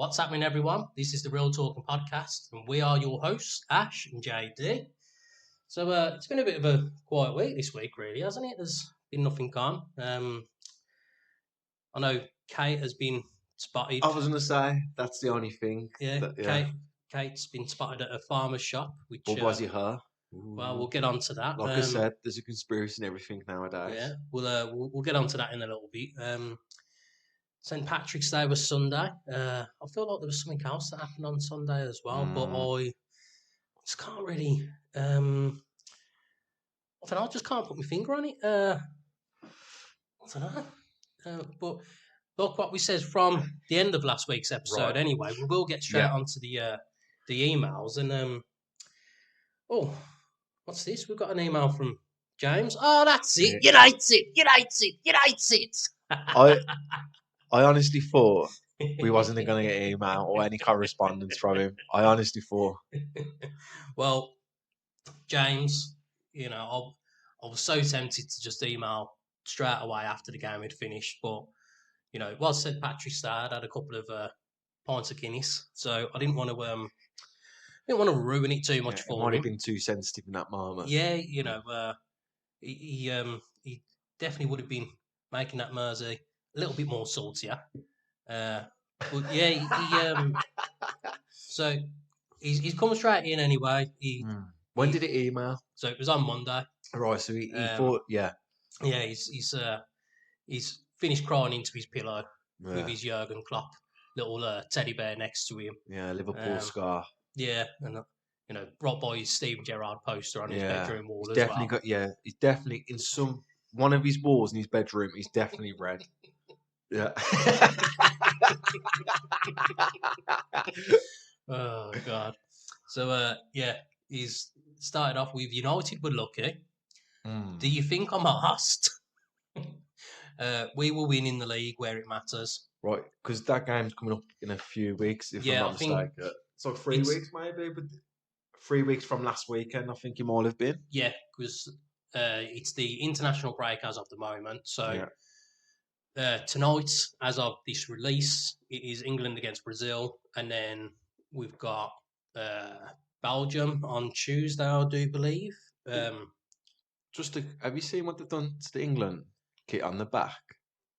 What's happening, everyone? This is the Real Talking Podcast, and we are your hosts, Ash and JD. So it's been a bit of a quiet week this week, really, hasn't it? There's been nothing on. I know Kate has been spotted. I was going to say, that's the only thing. Yeah. Kate's been spotted at a farmer's shop. Which, or was it her? Well, we'll get on to that. Like I said, there's a conspiracy and everything nowadays. Yeah, we'll get on to that in a little bit. St. Patrick's Day was Sunday. I feel like there was something else that happened on Sunday as well, but I just can't really. I don't know, I just can't put my finger on it. I don't know. But look what we said from the end of last week's episode. Right. Anyway, we will get straight onto the emails and what's this? We've got an email from James. Oh, that's it. You hates it. I honestly thought we wasn't going to get an email or any correspondence from him. I honestly thought. Well, James, I was so tempted to just email straight away after the game had finished, but it was St. Patrick's Day. I'd had a couple of pints of Guinness, so I didn't want to ruin it too much for him. Might have been too sensitive in that moment. Yeah, he definitely would have been making that Mersey a little bit more saltier. But yeah, so he's come straight in anyway. When did he email? So it was on Monday. Right, so he thought, yeah. Yeah, he's finished crying into his pillow with his Jurgen Klopp little teddy bear next to him. Yeah, Liverpool scar. Yeah, and brought by his Steven Gerrard poster on his bedroom wall he's as definitely well. he's definitely in one of his walls in his bedroom. He's definitely red. Yeah. Oh God. So he's started off with United were lucky. Do you think I'm arsed? We will win in the league where it matters. Right, because that game's coming up in a few weeks, if I'm not mistaken. It's like 3 weeks maybe, but 3 weeks from last weekend, I think it might have been. Yeah, because it's the international break as of the moment. So tonight, as of this release, it is England against Brazil, and then we've got Belgium on Tuesday, I do believe. Have you seen what they've done to the England kit on the back?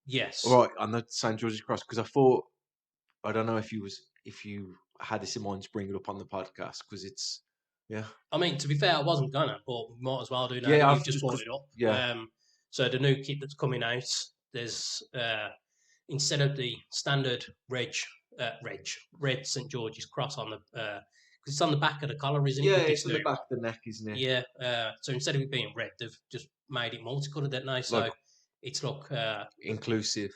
Yes. Right, on the St. George's Cross, because I don't know if you had this in mind to bring it up on the podcast, because it's, yeah. I mean, to be fair, I wasn't gonna, but we might as well do now. Yeah, you've just brought it up. Yeah. So the new kit that's coming out, there's instead of the standard red St. George's Cross on the because it's on the back of the collar, isn't it? Yeah, it's on the back of the neck, isn't it? Yeah. So instead of it being red, they've just made it multicolored, don't they? So it's like inclusive.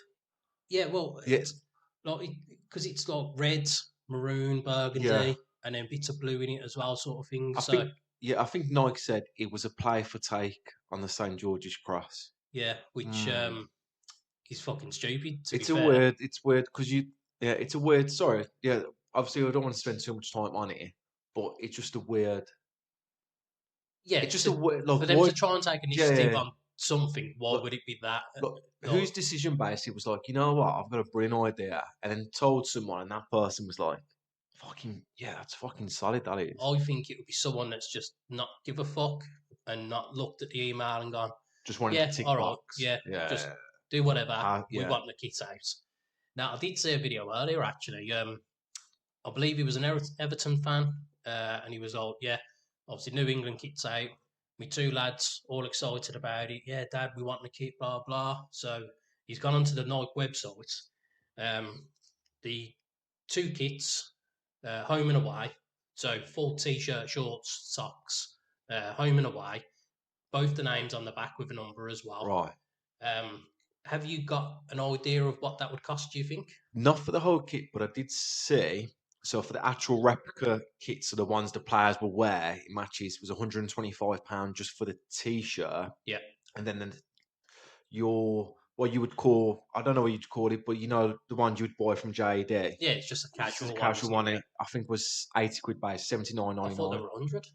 Yeah, well, it's like because it's like red, maroon, burgundy, and then bits of blue in it as well, sort of thing. I think Nike said it was a play for take on the St. George's Cross. Yeah, which is fucking stupid. It's weird because it's a weird. Sorry, yeah. Obviously, I don't want to spend too much time on it, but it's just a weird. Yeah, it's just a weird. Like, for them to try and take initiative on something, why would it be that? Look, whose decision based? It was like, you know what, I've got a brilliant idea, and then told someone, and that person was like, "Fucking yeah, that's fucking solid. That is." I think it would be someone that's just not give a fuck and not looked at the email and gone, just wanted to tick box. Yeah, just do whatever. We want the kit out. Now, I did see a video earlier actually. I believe he was an Everton fan, and he was all, obviously New England kit's out. My two lads all excited about it. Yeah, Dad, we want the kit, blah, blah. So he's gone onto the Nike website. The two kits, home and away, so full T-shirt, shorts, socks, home and away, both the names on the back with a number as well. Right. Have you got an idea of what that would cost, do you think? Not for the whole kit, but I did see. So for the actual replica kits, so the ones the players will wear in matches, was £125 just for the T-shirt. Yeah. And then what you would call, I don't know what you'd call it, but the ones you would buy from JD. Yeah, it's just a casual one. Casual one. I think was £80 base, £79.99. I thought they were 100.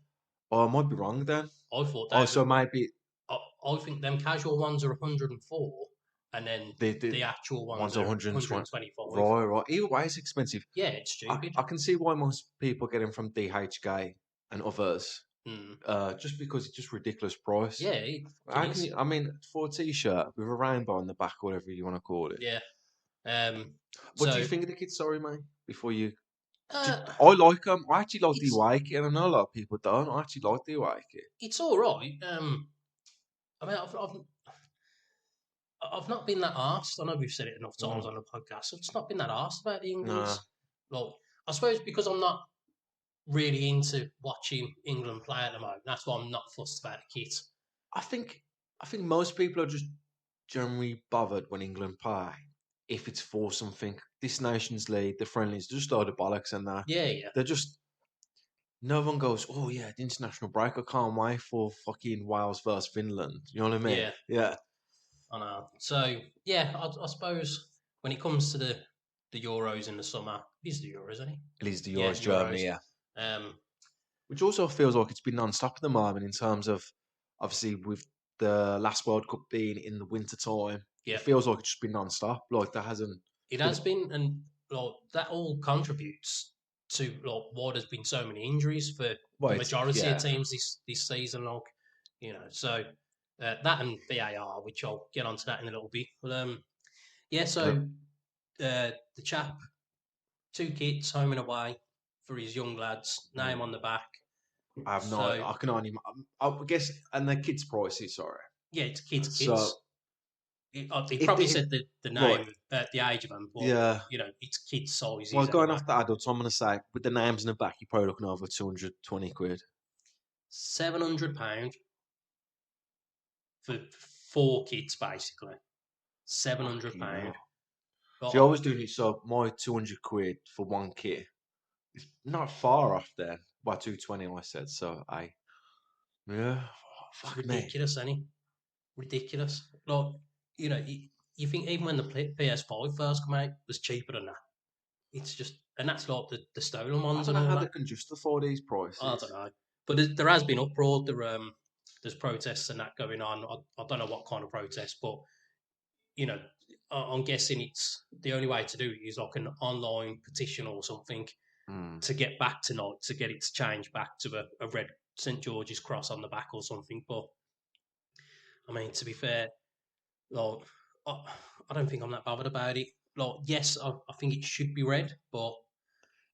Oh, I might be wrong then. I thought that. Oh, so maybe. I think them casual ones are 104, and then The actual ones ones are 120. 125. Right. Either way, it's expensive. Yeah, it's stupid. I can see why most people get them from DHK and others, Mm. just because it's just ridiculous price. Yeah, it How fucking can is. you? I mean, for a t-shirt with a rainbow on the back, or whatever you want to call it. Yeah. What do you So, think of the kids? Sorry, mate. Before you, uh, I like them. I actually like the it's away kit, and I know a lot of people don't. I actually like the away kit. it's all right. I mean, I've not been that arsed. I know we've said it enough times Mm. on the podcast. I've just not been that arsed about the Nah, England's. Like, I suppose because I'm not really into watching England play at the moment. That's why I'm not fussed about the kit. I think I think most people are just generally bothered when England play if it's for something. This Nations League, the friendlies, just all the bollocks and that. Yeah, yeah, They're just no one goes, oh yeah, the international break. I can't wait for fucking Wales versus Finland. You know what I mean? yeah. Yeah, I know. So yeah, I suppose when it comes to the Euros in the summer, it is the Euros, isn't it? it is the Yeah, Euros, Euros. Germany. Yeah, Um, which also feels like it's been non-stop at the moment in terms of obviously with the last World Cup being in the winter time. yeah, It feels like it's just been non-stop. Like there hasn't it been. has been, and like that all contributes to like why there's been so many injuries for Well, the it's majority of yeah. teams this season. Like, so that and VAR, which I'll get onto that in a little bit. But yeah, so the chap, two kits, home and away for his young lads, name on the back. I have no. So I can only. I guess, and the kids' prices. Sorry. yeah, it's kids, So kids. He if probably they said the right, name at the age of them, but yeah. it's kids Well, sizes going anyway. off the adults, I'm gonna say with the names in the back, you're probably looking over 220 quid. £700 for four kits, basically. Seven hundred Fucking pound. hell. But See, I was doing it so my 200 quid for one kit is not far off there. By 220, I said. So yeah, it's fuck me. ridiculous, any ridiculous. Like you think even when the PS5 first came out, it was cheaper than that. It's just, and that's like the stolen I ones don't and know all how they that. can justify these I prices. don't know, but there has been uproar. There's protests and that going on. I don't know what kind of protest, but you know, I'm guessing it's the only way to do it is like an online petition or something Mm. to get back tonight, to get it to change back to a red St George's cross on the back or something. But I mean, to be fair, like I don't think I'm that bothered about it. Like, yes, I think it should be red, but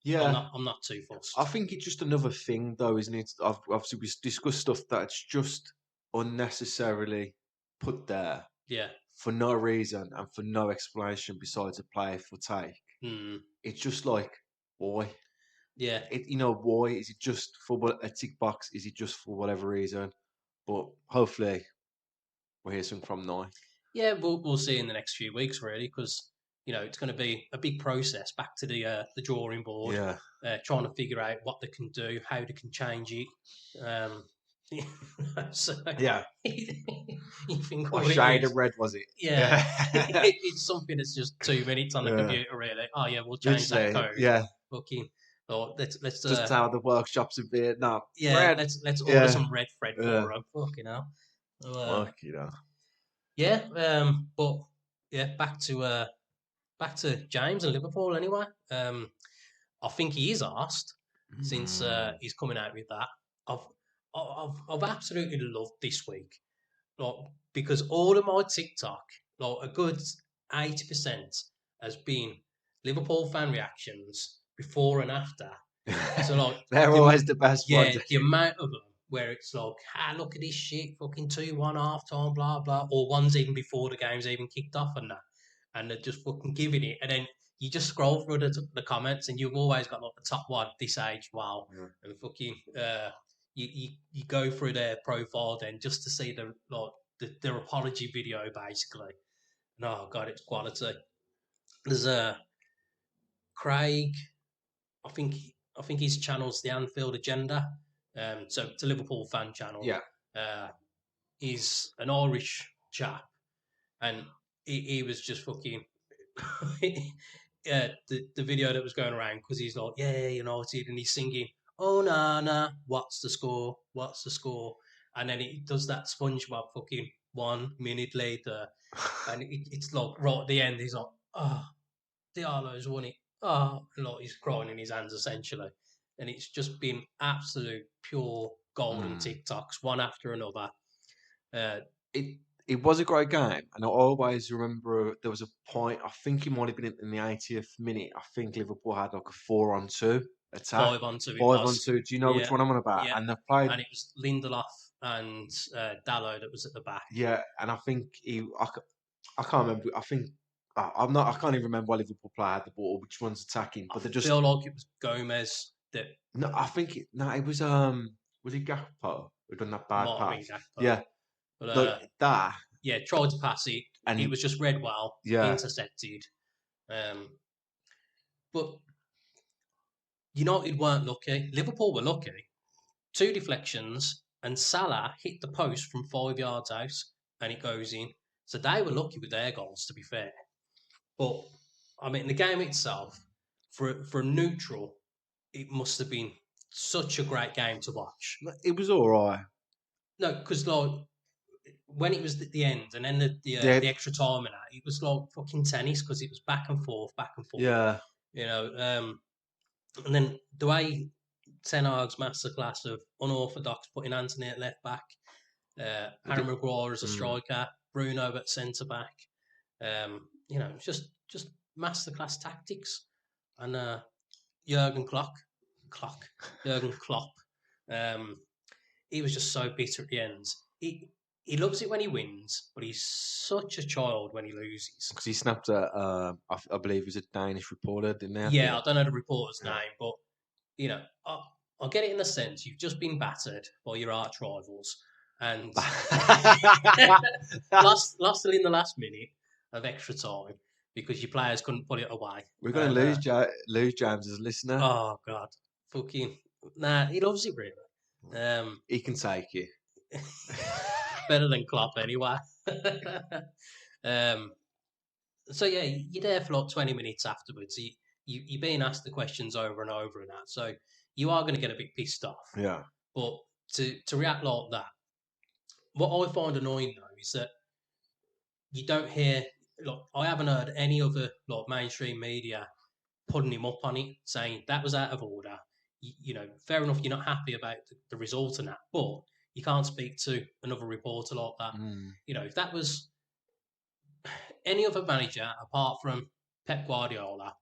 Yeah, I'm not too I fussed. think it's just another thing, though, isn't it? Obviously, we discussed stuff that's just unnecessarily put there Yeah. for no reason and for no explanation besides a play for take. Mm. It's just like, why? Yeah. Why? Is it just for a tick box? Is it just for whatever reason? But hopefully, we'll hear something from now. Yeah, we'll see in the next few weeks, really, because it's going to be a big process back to the drawing board, Yeah. trying to figure out what they can do, how they can change it. Um, so Yeah. you think What all it shade of is, red was it? yeah, Yeah. it's something that's just 2 minutes on the Yeah. computer, really. Oh yeah, we'll change that Literally, code. yeah. Fucking, or let's Just how the workshops in Vietnam. yeah, Red. let's order Yeah. some red thread Yeah. for them. Fucking hell. So, Fuck you know. yeah, but yeah, back to James and Liverpool anyway. I think he is asked since Mm. he's coming out with that. I've I've absolutely loved this week, like because all of my TikTok, like a good 80% has been Liverpool fan reactions before and after. So like They're the always the best ones. the amount of them where it's like, look at this shit, fucking 2-1 half time, blah blah, or one's even before the game's even kicked off and that, and they're just fucking giving it, and then you just scroll through the comments, and you've always got like the top one this age, wow, and fucking you go through their profile then just to see their apology video basically. No, God, it's quality. There's Craig. I think I think his channel's the Anfield Agenda. So it's a Liverpool fan channel. Yeah. He's an Irish chap, and he was just fucking. The video that was going around because he's like, yeah, United, and he's singing, oh nah, what's the score? What's the score? And then he does that SpongeBob fucking 1 minute later, and it's like right at the end, he's like, oh, Diallo's won it. Oh, like he's crying in his hands essentially, and it's just been absolute pure golden TikToks, one after another. It was a great game, and I always remember there was a point. I think it might have been in the 80th minute. I think Liverpool had like a 4-on-2 attack, 5-on-2 it 5-on-2. was. Do you know which Yeah, one I'm on about? yeah. And they played, And it was Lindelof and Dallo that was at the back. yeah. And I think I can't remember. I think I'm not. I can't even remember why Liverpool player had the ball, which one's attacking. But I they just feel like it was Gomez that no. I think it was it Gakpo who done that bad might have been pass? Gakpo. Yeah, But that yeah, tried to pass it. It and was just read well, yeah, intercepted. But United weren't lucky. Liverpool were lucky. 2 deflections, and Salah hit the post from 5 yards out, and it goes in. So they were lucky with their goals, to be fair. But I mean, the game itself, for a neutral, it must have been such a great game to watch. it was all right. No, because like when it was at the end and then Yeah, the extra time and that, it was like fucking tennis because it was back and forth, back and forth. yeah. You know, and then the way Ten Hag's masterclass of unorthodox putting Anthony at left back, Harry Maguire as a striker, Bruno at centre back. You know, just masterclass tactics, and Jurgen Klopp, he was just so bitter at the end. He loves it when he wins, but he's such a child when he loses. Because he snapped at, I believe it was a Danish reporter, didn't they? Yeah, I don't know the reporter's name, but you know, I get it in the sense you've just been battered by your arch rivals and lost it in the last minute of extra time because your players couldn't put it away. We're going to lose James as a listener. Oh God, fucking nah, he loves it really. He can take it. Better than Klopp anyway. So yeah, you're there for like 20 minutes afterwards. You're being asked the questions over and over and that. So you are going to get a bit pissed off. Yeah. But to react like that, what I find annoying though is that you don't hear. Like I haven't heard any other like mainstream media putting him up on it, saying that was out of order. You know, fair enough, you're not happy about the result and that, but you can't speak to another reporter like that. You know, if that was any other manager apart from Pep Guardiola,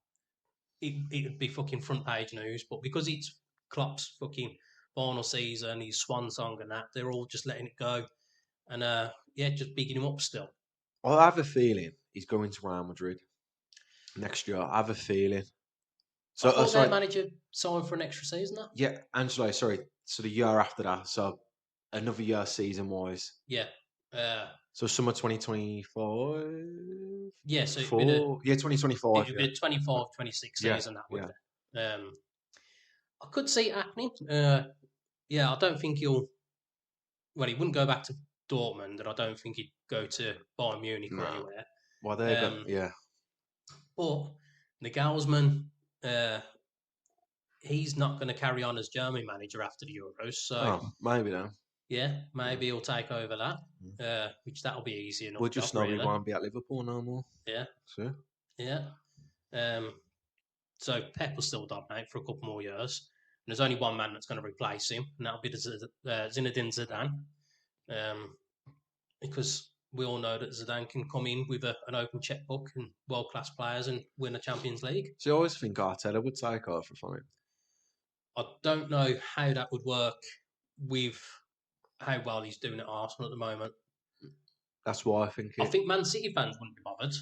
it'd be fucking front page news. But because it's Klopp's fucking final season, his swan song and that, they're all just letting it go. And yeah, just bigging him up still. I have a feeling he's going to Real Madrid next year. I have a feeling. So, I thought their manager signed for an extra season, though? Yeah, Angelo, sorry. So the year after that, so another year season-wise. Yeah. So summer 2025? Yeah, so it'd be 2025. It'd be a 25-26 season, that would be. I could see it happening. Yeah, I don't think he'll... Well, he wouldn't go back to Dortmund, and I don't think he'd go to Bayern Munich or anywhere. Well, they're yeah. But Nagelsmann, he's not going to carry on as German manager after the Euros. So maybe then. Yeah, maybe he'll take over that, which that'll be easy enough. We'll just know he won't be at Liverpool no more. Yeah. So. Yeah. So Pep will still dominate for a couple more years. And there's only one man that's going to replace him, and that'll be Zinedine Zidane. Because we all know that Zidane can come in with an open checkbook and world-class players and win a Champions League. So you always think Arteta would take over from him? I don't know how that would work with how well he's doing at Arsenal at the moment. That's why I think I think Man City fans wouldn't be bothered.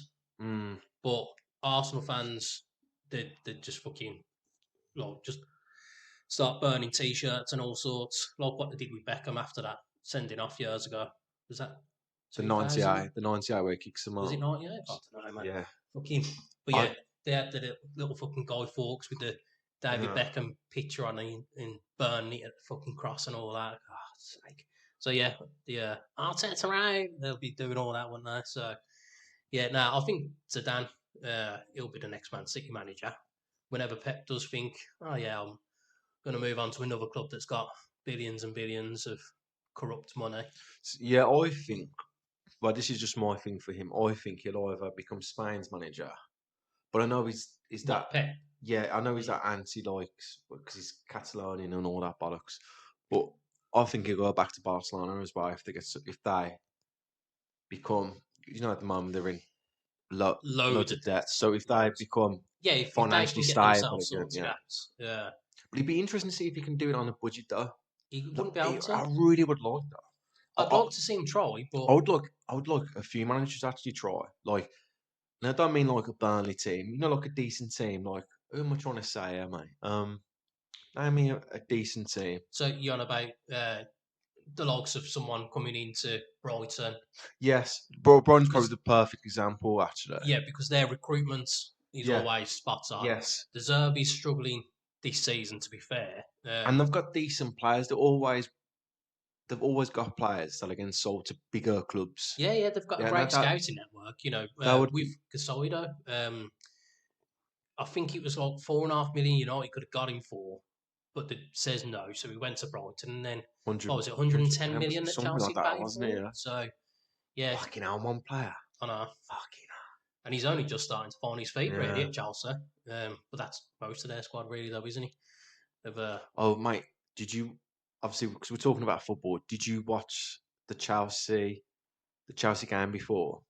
But Arsenal fans, they'd just fucking just start burning T-shirts and all sorts, like what they did with Beckham after that sending off years ago. Was that the 98? The 98 where he kicks them out. Was it 98? I don't know, man. Yeah. Fucking. But yeah, they had the little fucking Guy Fawkes with the David Beckham picture on it and burning it at the fucking cross and all that. God's sake. So yeah, the Arteta right, they'll be doing all that, won't they? So yeah, I think Zidane, he'll be the next Man City manager. Whenever Pep does think, oh yeah, I'm going to move on to another club that's got billions and billions of corrupt money. Yeah, I think Well, this is just my thing for him. I think he'll either become Spain's manager, but I know he's that. What, Pep? Yeah, I know he's that anti-likes because he's Catalonian and all that bollocks. But I think he'll go back to Barcelona as well if they become. At the moment they're in Loads loads of of debt. debt. So if they Loads. become Yeah, if they financially can get stable themselves again, sorted yeah. out, yeah. But it'd be interesting to see if he can do it on a budget though. He wouldn't be able I to. really would like that. I'd like to see him try, but I would like a few managers to actually try. Like, and I don't mean like a Burnley team. Like a decent team. Like, who am I trying to say here, mate? I mean a decent team. so you're on about the likes of someone coming into Brighton. Yes, Brighton's probably the perfect example, actually. Yeah, because their recruitment is always spot on. Yes. The Zerbi's struggling this season, to be fair. And they've got decent players. They've always got players that are getting sold to bigger clubs. Yeah, they've got a great scouting network. With Casado, I think it was like 4.5 million. He could have got him for, but it says no, so he went to Brighton, and then what was it, 110 million that Chelsea like paid wasn't for? it? Yeah. So yeah, fucking hell, one player. I know. Fucking hell. And he's only just starting to find his feet really at Chelsea. But that's most of their squad really, though, isn't he? Oh, mate, did you obviously because we're talking about football? Did you watch the Chelsea game before?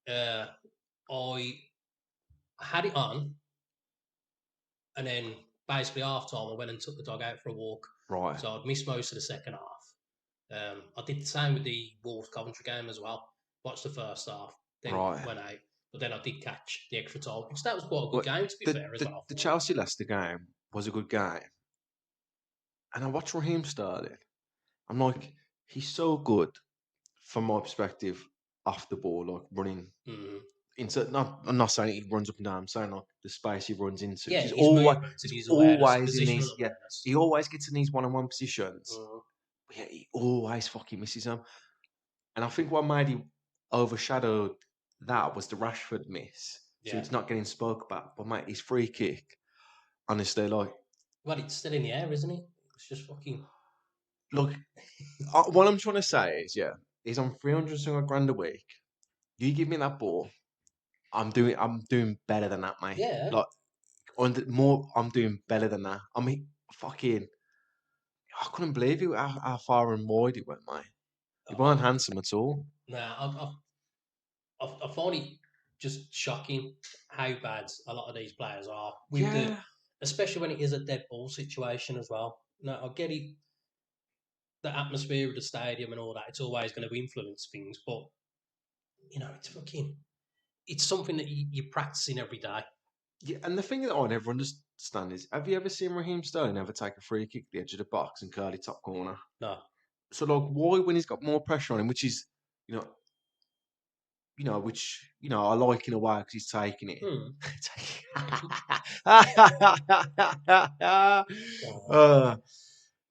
I had it on, and then basically half time I went and took the dog out for a walk. Right. So I'd missed most of the second half. I did the same with the Wolves Coventry game as well. Watched the first half, then went out. But then I did catch the extra time, because that was quite a good game, to be fair, as well. The Chelsea-Leicester game was a good game. And I watched Raheem Sterling. I'm like, he's so good from my perspective off the ball, like running into. I'm not saying he runs up and down. I'm saying like the space he runs into. Yeah, he's always in these. Yeah, he always gets in these one-on-one positions. But yeah, he always fucking misses them. And I think what made him overshadowed that was the Rashford miss. So it's not getting spoke about. But mate, his free kick, honestly, like. Well, it's still in the air, isn't it? It's just fucking. Look, what I'm trying to say is, he's on 300 grand a week. You give me that ball, I'm doing better than that, mate. Yeah. Like, I'm doing better than that. I mean, fucking, I couldn't believe it how far and wide he went, mate. He weren't handsome at all. Nah, I find it just shocking how bad a lot of these players are. Especially when it is a dead ball situation as well. Now, I get it, the atmosphere of the stadium and all that, it's always going to influence things, but, it's something that you're practicing every day. Yeah, and the thing that I never understand is, have you ever seen Raheem Sterling ever take a free kick at the edge of the box and curly top corner? No. So, like, why, when he's got more pressure on him, which is, I like in a way because he's taking it.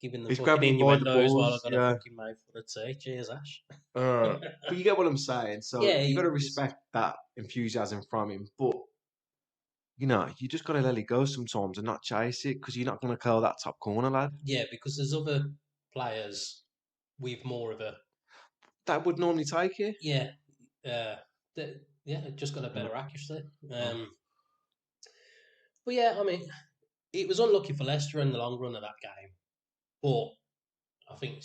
Giving the fucking innuendos while I got a fucking mouthful of tea. Cheers, Ash. But you get what I'm saying. So you got to respect that enthusiasm from him. But, you just got to let it go sometimes and not chase it, because you're not going to curl that top corner, lad. Yeah, because there's other players with more of a... That would normally take it. Yeah. Just got a better accuracy. But yeah, I mean, it was unlucky for Leicester in the long run of that game. But I think it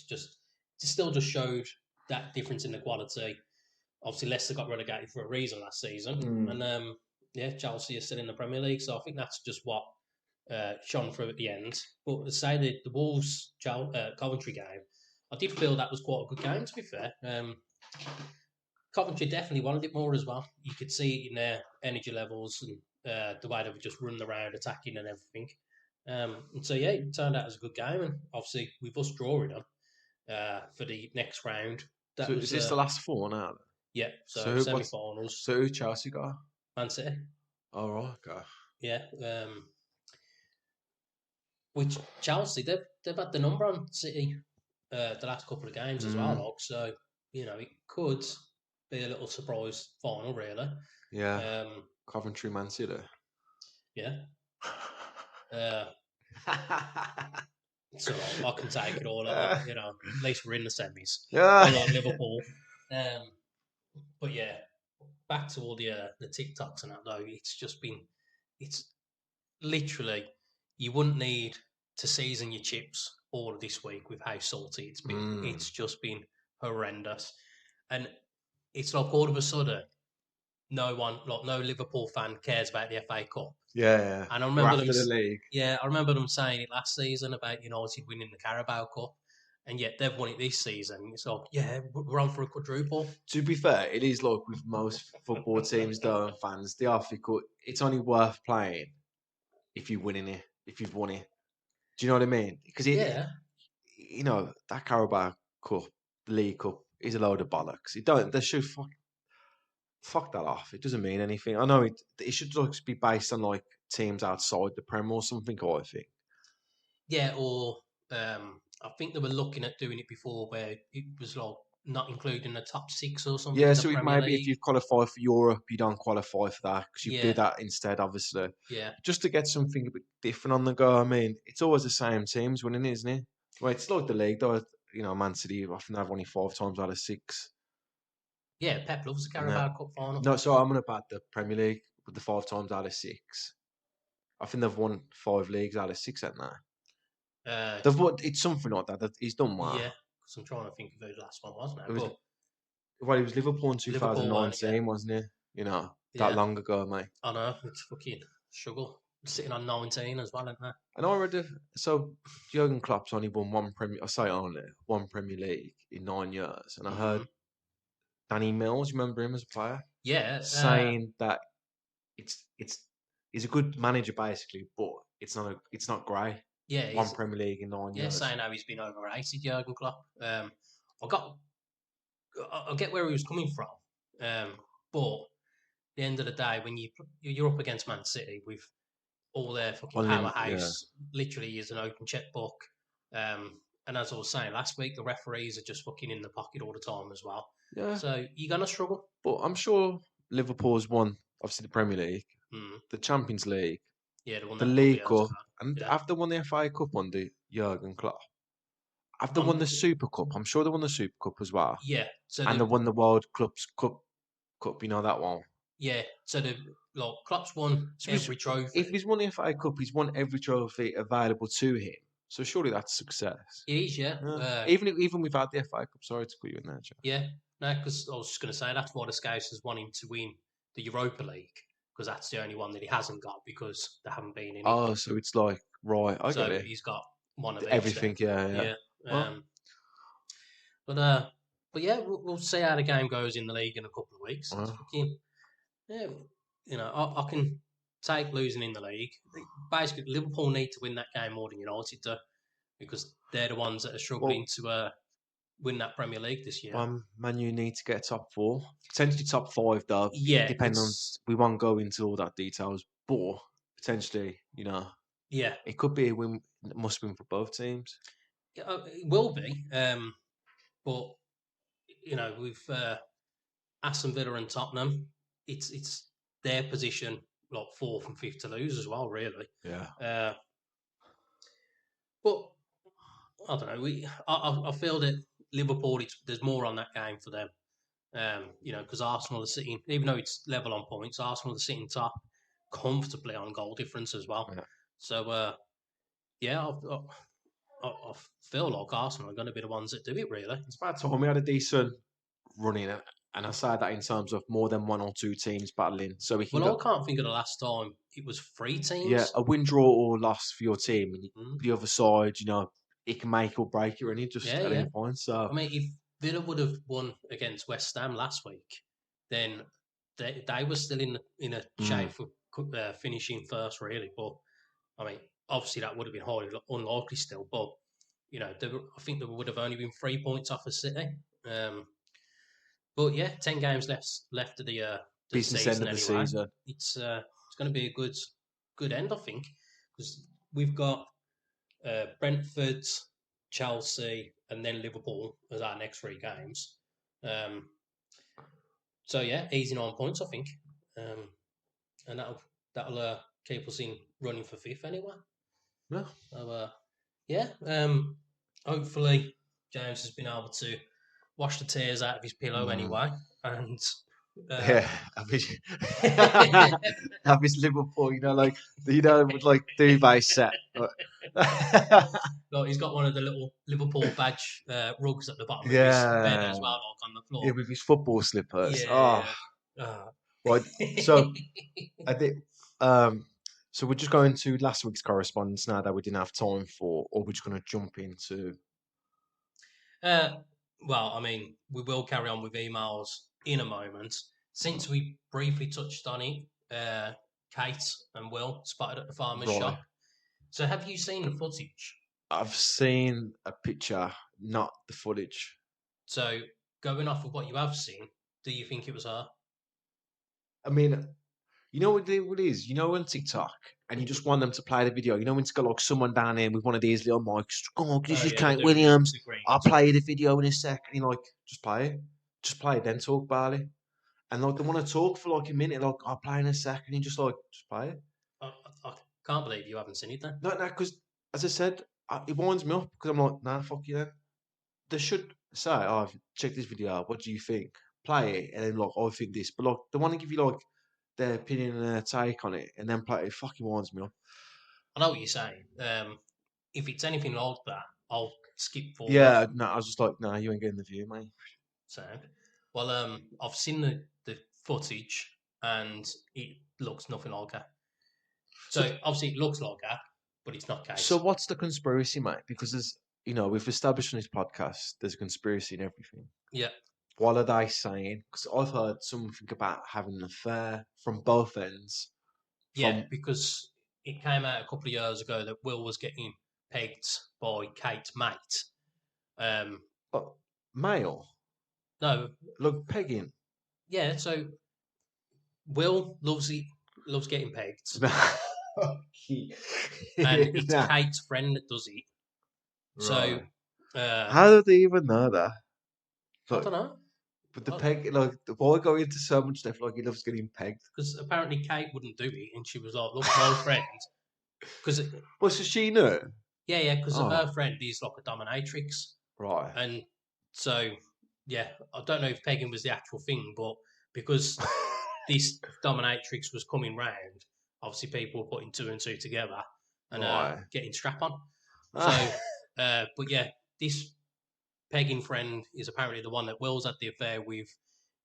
still just showed that difference in the quality. Obviously, Leicester got relegated for a reason last season. And Chelsea is still in the Premier League. So I think that's just what shone through at the end. But to say the Wolves Coventry game, I did feel that was quite a good game, to be fair. Coventry definitely wanted it more as well. You could see it in their energy levels and the way they were just running around, attacking and everything. And so, it turned out as a good game. And obviously, with us drawing them for the next round. Is this the last four now? Yeah, so semi-finals. So who Chelsea got? Man City. Oh, right, okay. Yeah. Which Chelsea, they've had the number on City the last couple of games as well, so, it could be a little surprise final, really. Yeah. Coventry, Man City. Yeah. So I can take it all. At least we're in the semis. Yeah. Unlike Liverpool. But yeah, back to all the TikToks and that though. It's literally, you wouldn't need to season your chips all of this week with how salty it's been. It's just been horrendous, and it's like all of a sudden, no Liverpool fan cares about the FA Cup. Yeah, and I we're remember them. after the league. Yeah, I remember them saying it last season about United winning the Carabao Cup, and yet they've won it this season. It's like, yeah, we're on for a quadruple. To be fair, it is like with most football teams, though, and fans, the FA Cup, it's only worth playing if you're winning it, if you've won it. Do you know what I mean? Because that Carabao Cup, the League Cup, is a load of bollocks. It don't. They should fuck that off. It doesn't mean anything. I know it should just be based on like teams outside the Prem or something. I think. Yeah, or I think they were looking at doing it before, where it was like not including the top six or something Yeah, in the so Premier maybe if League. you qualify for Europe, you don't qualify for that because you do Yeah, that instead, obviously. yeah, Just to get something a bit different on the go. I mean, it's always the same teams winning, isn't it? Well, it's like the league, though. Man City often have only 5 times out of 6. yeah. Pep loves the And that, Carabao Cup final. no, so I'm on about the Premier League with the 5 times out of 6. I think they've won 5 leagues out of 6, haven't they? They've won. It's something like that. He's done well. Yeah, because I'm trying to think of who the last one was now. It was But it was Liverpool in Liverpool weren't it? 2019, wasn't it? That Yeah, long ago, mate. I know, it's fucking struggle. Sitting on 19 as well, isn't there? And I already so Jurgen Klopp's only won one Premier. I say only one Premier League in 9 years, and I heard Danny Mills. You remember him as a player? Yeah, Saying that it's he's a good manager basically, but it's not great. yeah, One Premier League in 9 years. saying how he's been overrated, Jurgen Klopp. I get where he was coming from, but at the end of the day, when you're up against Man City with all their fucking powerhouse, literally is an open checkbook. And as I was saying last week, the referees are just fucking in the pocket all the time as well. Yeah. So you're gonna struggle. But I'm sure Liverpool's won obviously the Premier League, the Champions League, yeah, the League Cup, and have they won the FA Cup under Jurgen Klopp? Have they won the Super Cup? I'm sure they won the Super Cup as well. Yeah, so and they won the World Clubs Cup. You know that one. Yeah, so Klopp's won every trophy. If he's won the FA Cup, he's won every trophy available to him. So surely that's success. It is, yeah. Even without the FA Cup, sorry to put you in there, Joe. Yeah, no, because I was just going to say that's why the Scousers want him to win the Europa League, because that's the only one that he hasn't got because they haven't been in it. Oh, so it's like, right, I get it. He's got one of everything, yeah. But yeah, we'll see how the game goes in the league in a couple of weeks. I can take losing in the league. Basically, Liverpool need to win that game more than United do, because they're the ones that are struggling to win that Premier League this year. Man, you need to get top 4, potentially top 5, though. Yeah, depending on. We won't go into all that details, but potentially, yeah, it could be a win. Must win for both teams. It will be, but with Aston Villa and Tottenham, it's their position like 4th and 5th to lose as well, really. Yeah. But I don't know. I feel that Liverpool, there's more on that game for them. Because Arsenal are sitting, even though it's level on points, Arsenal are sitting top comfortably on goal difference as well. Yeah. So, I feel like Arsenal are going to be the ones that do it, really. It's about time we had a decent run in it. And I say that in terms of more than 1 or 2 teams battling. So we can I can't think of the last time it was 3 teams. Yeah, a win, draw, or loss for your team. And the other side, it can make or break it, really, just at any point. So, I mean, if Villa would have won against West Ham last week, then they were still in a shape for finishing first, really. But, I mean, obviously that would have been highly unlikely still. But, I think there would have only been 3 points off of City. But yeah, 10 games left of the business season end of the anyway. season. It's going to be a good end, I think, because we've got Brentford, Chelsea, and then Liverpool as our next 3 games. So yeah, easy 9 points, I think, and that'll keep us in running for 5th anyway. Yeah. So hopefully James has been able to washed the tears out of his pillow anyway, and yeah, have his Liverpool, like with like duvet set. Like he's got one of the little Liverpool badge rugs at the bottom of his bed as well, Yeah, like on the yeah, floor. with his football slippers. Oh, Yeah, yeah. right. So I think. So we're just going to last week's correspondence now that we didn't have time for, or we're just going to jump into. Uh, well, I mean, we will carry on with emails in a moment. Since we briefly touched on it, Kate and Will spotted at the farmer's Right. shop. So, have you seen the footage? I've seen a picture, not the footage. So, going off of what you have seen, do you think it was her? I mean, you know what it is? On TikTok, and you just want them to play the video. When it's got like someone down here with one of these little mics. Oh, this Oh is yeah, they're Kate doing Williams. the green I'll screen. play the video in a sec. And you're like, just play it. Just play it, then talk about it. And like they want to talk for like a minute, like I'll play in a sec, and you just like, just play it. I can't believe you haven't seen it then. No, because as I said, it winds me up because I'm like, nah, fuck you then. They should say, oh, check this video out. What do you think? Play it, and then like, I think this, but like, they want to give you like their opinion and their take on it, and then play it. It fucking winds me up. I know what you're saying. If it's anything like that, I'll skip forward. Yeah, no, I was just like, no, you ain't getting the view, mate. Sound. Well, I've seen the footage and it looks nothing like her. So obviously it looks like her, but it's not So case. what's the conspiracy, mate? Because there's, we've established on this podcast, there's a conspiracy in everything. Yeah. What are they saying? Because I've heard something about having an affair from both ends. Yeah, because it came out a couple of years ago that Will was getting pegged by Kate's mate. But male, No, look, pegging. yeah. So Will loves getting pegged, and it's Nah. Kate's friend that does it. So Right. How do they even know that? I Like, don't know. but the peg, like, the boy go into so much stuff, like he loves getting pegged. Because apparently Kate wouldn't do it, and she was like, "Look, my friend." Because Well, so she knew. yeah, because her Oh, friend is like a dominatrix, right. and so yeah, I don't know if pegging was the actual thing, but because this dominatrix was coming round, obviously people were putting two and two together and Right. getting strap on. So, but yeah, this pegging friend is apparently the one that Will's had the affair with.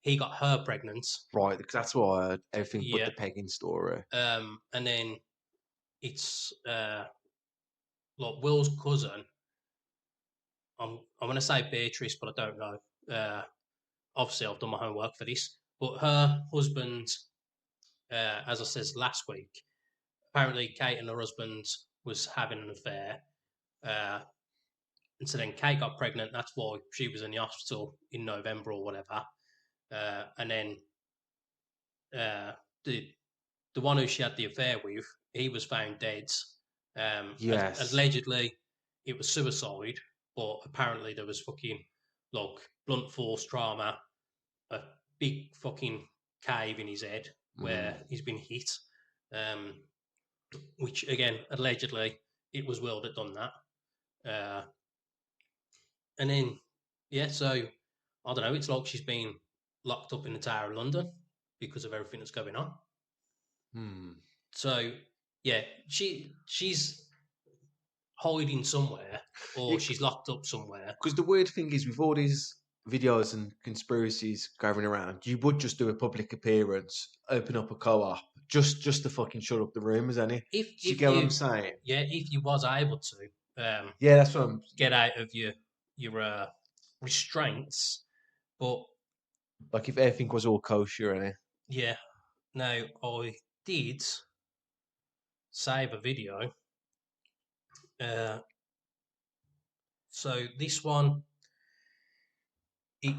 He got her pregnant. Right, because that's what I heard. Everything but Yeah. the pegging story. And then it's like Will's cousin. I'm going to say Beatrice, but I don't know. Obviously, I've done my homework for this. But her husband, as I said last week, apparently Kate and her husband was having an affair. And so then Kate got pregnant. That's why she was in the hospital in November or whatever. And then the one who she had the affair with, he was found dead. Yes. Allegedly, it was suicide, but apparently there was fucking like blunt force trauma, a big fucking cave in his head where he's been hit. Which again, allegedly, it was Will that done that. And then, yeah, so I don't know. It's like she's been locked up in the Tower of London because of everything that's going on. So yeah, she's hiding somewhere, or she's locked up somewhere. Because the weird thing is, with all these videos and conspiracies going around, you would just do a public appearance, open up a co-op, just to fucking shut up the rumours, any. Do you get what I'm saying? Yeah, if you was able to, Yeah, that's what I'm. get out of your restraints, but Like if everything was all kosher, any. yeah. Now I did save a video. So this one, it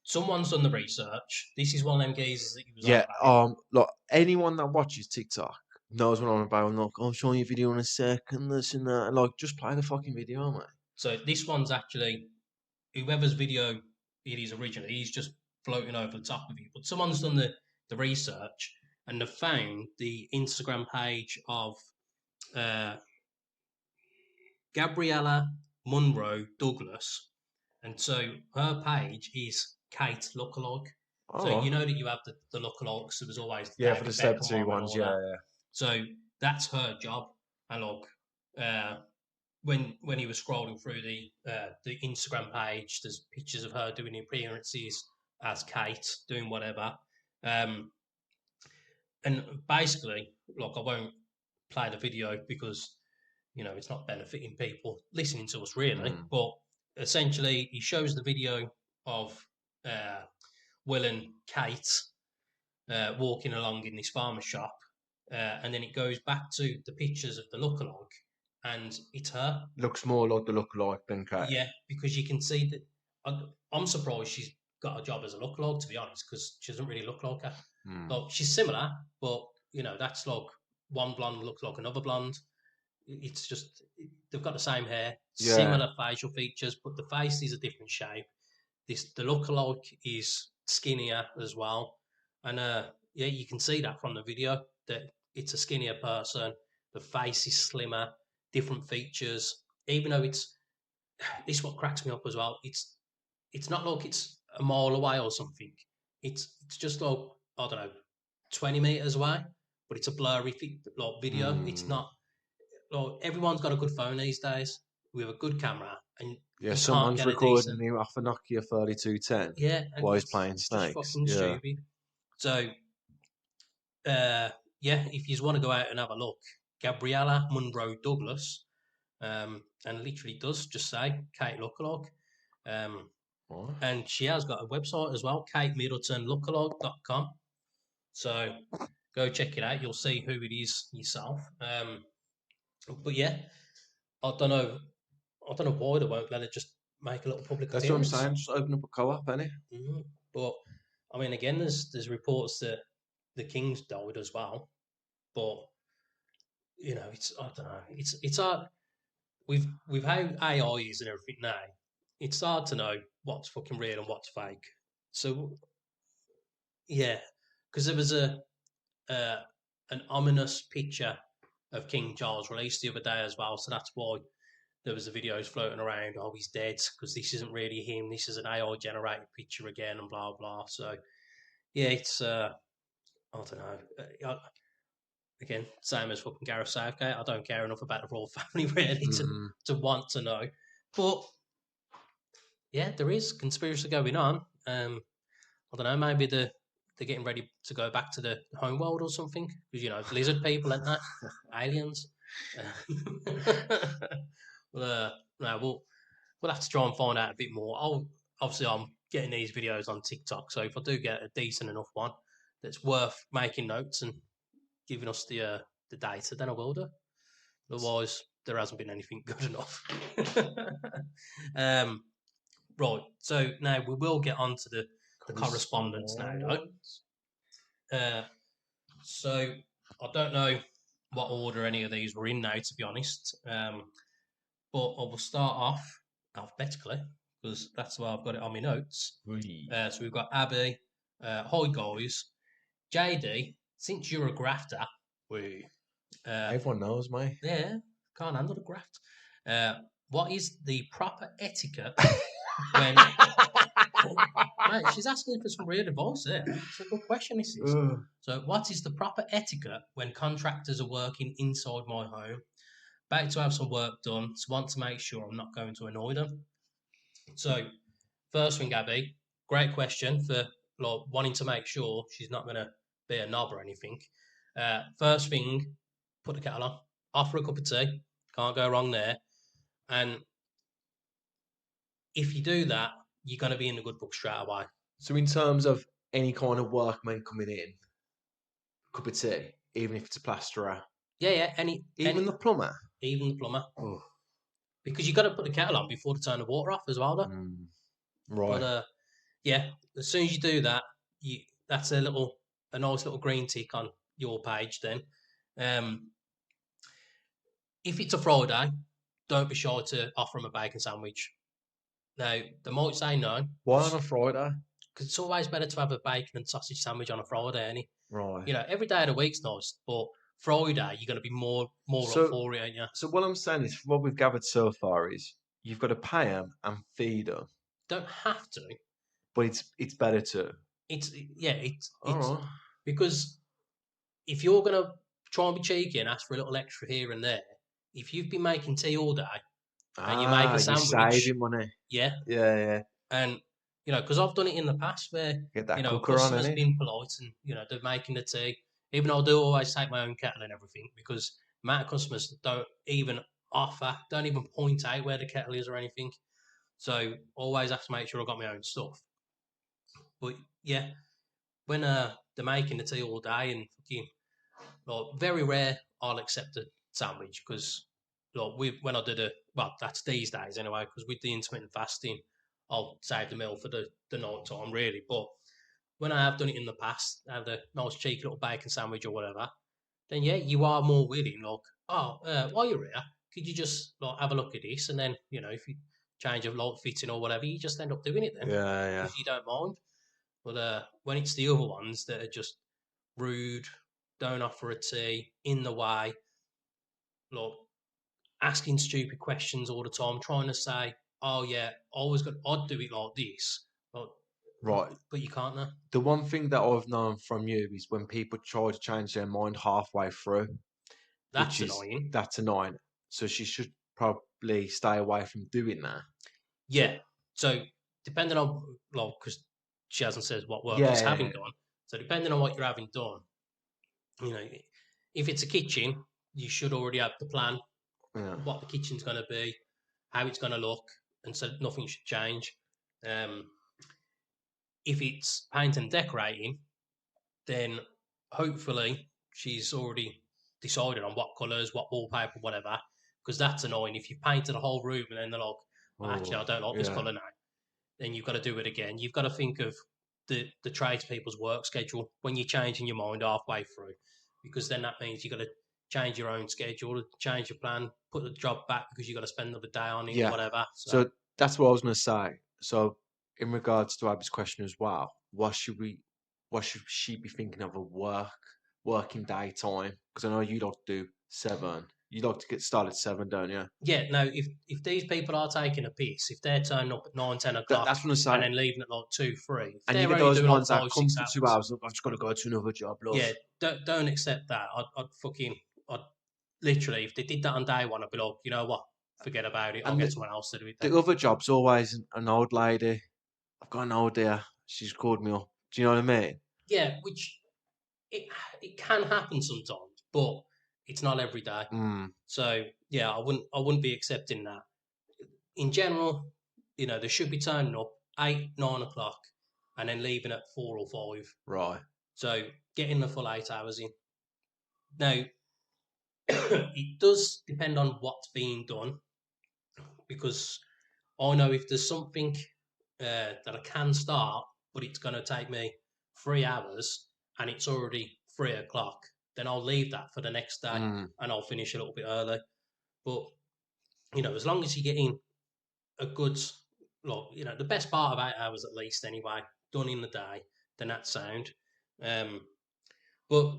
someone's done the research. This is one of them geezers that you was on Yeah, about. like anyone that watches TikTok knows what I'm about. I'm like, I'm showing you a video in a second, this and that. Like, just play the fucking video, mate. So this one's actually whoever's video it is originally. He's just floating over the top of it. But someone's done the research and they've found the Instagram page of Gabriella Munro Douglas, And so her page is Kate Lookalike. So Oh, you know that you have the lookalikes. There was always yeah, for the David Beckham celebrity one and ones, all yeah, that. yeah. So that's her job. And look, when he was scrolling through the Instagram page, there's pictures of her doing appearances as Kate, doing whatever. And basically, look, I won't play the video because it's not benefiting people listening to us really. But essentially, he shows the video of Will and Kate walking along in this farmer shop, and then it goes back to the pictures of the lookalike, and it's her. Looks more like the lookalike than Kate. Yeah, because you can see that. I'm surprised she's got a job as a lookalike, to be honest, because she doesn't really look like her. Like, she's similar, but that's like one blonde looks like another blonde. It's just they've got the same hair, similar facial features, but the face is a different shape. The lookalike is skinnier as well, and yeah, you can see that from the video that it's a skinnier person. The face is slimmer, different features. Even though this is what cracks me up as well. It's not like it's a mile away or something. It's just like, I don't know, 20 meters away, but it's a blurry like video. It's not like, everyone's got a good phone these days with a good camera, and Yeah, you can't someone's get a recording decent. you off a Nokia 3210 Yeah, and while he's it's playing just snakes. fucking Yeah. stupid. So, yeah, if you want to go out and have a look, Gabriella Munro Douglas, and literally does just say Kate Lookalike. And she has got a website as well, katemiddletonlookalike.com. So go check it out. You'll see who it is yourself. But yeah, I don't know. I don't know why they won't let her just make a little public That's what I'm appearance. saying. Just open up a co-op, innit? But I mean, again, there's reports that the King's died as well. But it's, I don't know. It's hard. With how AI is and everything now, it's hard to know what's fucking real and what's fake. So yeah, because there was an ominous picture of King Charles released the other day as well. So that's why there was the videos floating around. Oh, he's dead because this isn't really him. This is an AI generated picture again, and blah blah. So yeah, it's I don't know. Again, same as fucking Gareth Southgate. I don't care enough about the royal family really to want to know. But yeah, there is conspiracy going on. I don't know. Maybe they're getting ready to go back to the home world or something because lizard people, aren't they? Aliens. Well, no, we'll have to try and find out a bit more. Obviously, I'm getting these videos on TikTok, so if I do get a decent enough one that's worth making notes and giving us the data, then I will do. Otherwise, there hasn't been anything good enough. Right, so now we will get on to the correspondence now, though. So I don't know what order any of these were in now, to be honest. But I will start off alphabetically because that's why I've got it on my notes. So we've got Abby, hi guys, JD. Since you're a grafter, Everyone knows, mate. Yeah, can't handle the graft. What is the proper etiquette when? Mate, she's asking for some real advice there. It's a good question, this is. So, what is the proper etiquette when contractors are working inside my home? About to have some work done, so want to make sure I'm not going to annoy them. So, first thing, Abby, great question for wanting to make sure she's not going to be a knob or anything. First thing, put the kettle on, offer a cup of tea, can't go wrong there. And if you do that, you're going to be in the good book straight away. So, in terms of any kind of workman coming in, cup of tea, even if it's a plasterer. Yeah, even the plumber. Even the plumber. Oh. Because you've got to put the kettle on before to turn the water off as well, though. Right. But yeah, as soon as you do that, that's a nice little green tick on your page. Then, if it's a Friday, don't be shy to offer them a bacon sandwich. Now they might say no. Why on a Friday? Because it's always better to have a bacon and sausage sandwich on a Friday, ain't it? Right. Every day of the week's nice, but Friday you're going to be more up for it, ain't you? So what I'm saying is, what we've gathered so far is you've got to pay them and feed them. don't have to, but it's better to. It's Right. because if you're gonna try and be cheeky and ask for a little extra here and there, if you've been making tea all day and you make a You're sandwich, saving money. yeah, Yeah. and because I've done it in the past where Get that a cooker on, customer's innit? been polite and they're making the tea, even though I do always take my own kettle and everything because the amount of customers don't even don't even point out where the kettle is or anything. So always have to make sure I've got my own stuff. But yeah, when they're making the tea all day and fucking, well, very rare I'll accept a sandwich because when I did that's these days anyway, because with the intermittent fasting, I'll save the meal for the night time really. But when I have done it in the past, have a nice cheeky little bacon sandwich or whatever, then yeah, you are more willing. While you're here, could you just have a look at this, and then if you change of fitting or whatever, you just end up doing it then Yeah. because you don't mind. But when it's the other ones that are just rude, don't offer a tea, in the way, like asking stupid questions all the time, trying to say, "Oh yeah, I'd do it like this," but Right. but you can't now. The one thing that I've known from you is when people try to change their mind halfway through, That's annoying. that's annoying. So she should probably stay away from doing that. Yeah. So depending on because she hasn't said what work she's Yeah. having done. So depending on what you're having done, you know, if it's a kitchen, you should already have the plan, Yeah. what the kitchen's going to be, how it's going to look, and so nothing should change. Um, if it's paint and decorating, then hopefully she's already decided on what colours, what wallpaper, whatever. Because that's annoying. If you've painted a whole room and then they're like, well, actually, I don't like this colour now, then you've got to do it again. You've got to think of the tradespeople's work schedule when you're changing your mind halfway through, because then that means you've got to change your own schedule, change your plan, put the job back because you've got to spend another day on it or whatever. So that's what I was going to say. So in regards to Abby's question as well, what should she be thinking of a working day time? Because I know you like to do 7. You like to get started at 7, don't you? Yeah, no, if these people are taking a piss, if they're turning up at 9, 10 o'clock That's what I'm and saying. then leaving at like 2, 3, if And you they're get only those doing like ones that 5, come 6 for 2 hours, hours. Look, I've just got to go to another job, love. yeah, don't accept that. I'd literally, if they did that on day one, I'd be like, you know what, forget about it. I'll And get someone else to do it then. the other job's always an old lady. I've got an old dear. She's called me up. Do you know what I mean? Yeah, which it can happen sometimes, but it's not every day. So yeah, I wouldn't be accepting that. In general, they should be turning up 8, 9 o'clock and then leaving at 4 or 5. Right. So getting the full 8 hours in. Now, it does depend on what's being done because I know if there's something that I can start, but it's going to take me 3 hours and it's already 3 o'clock, then I'll leave that for the next day and I'll finish a little bit early. But, as long as you're getting a good, the best part of 8 hours at least anyway, done in the day, then that's sound. But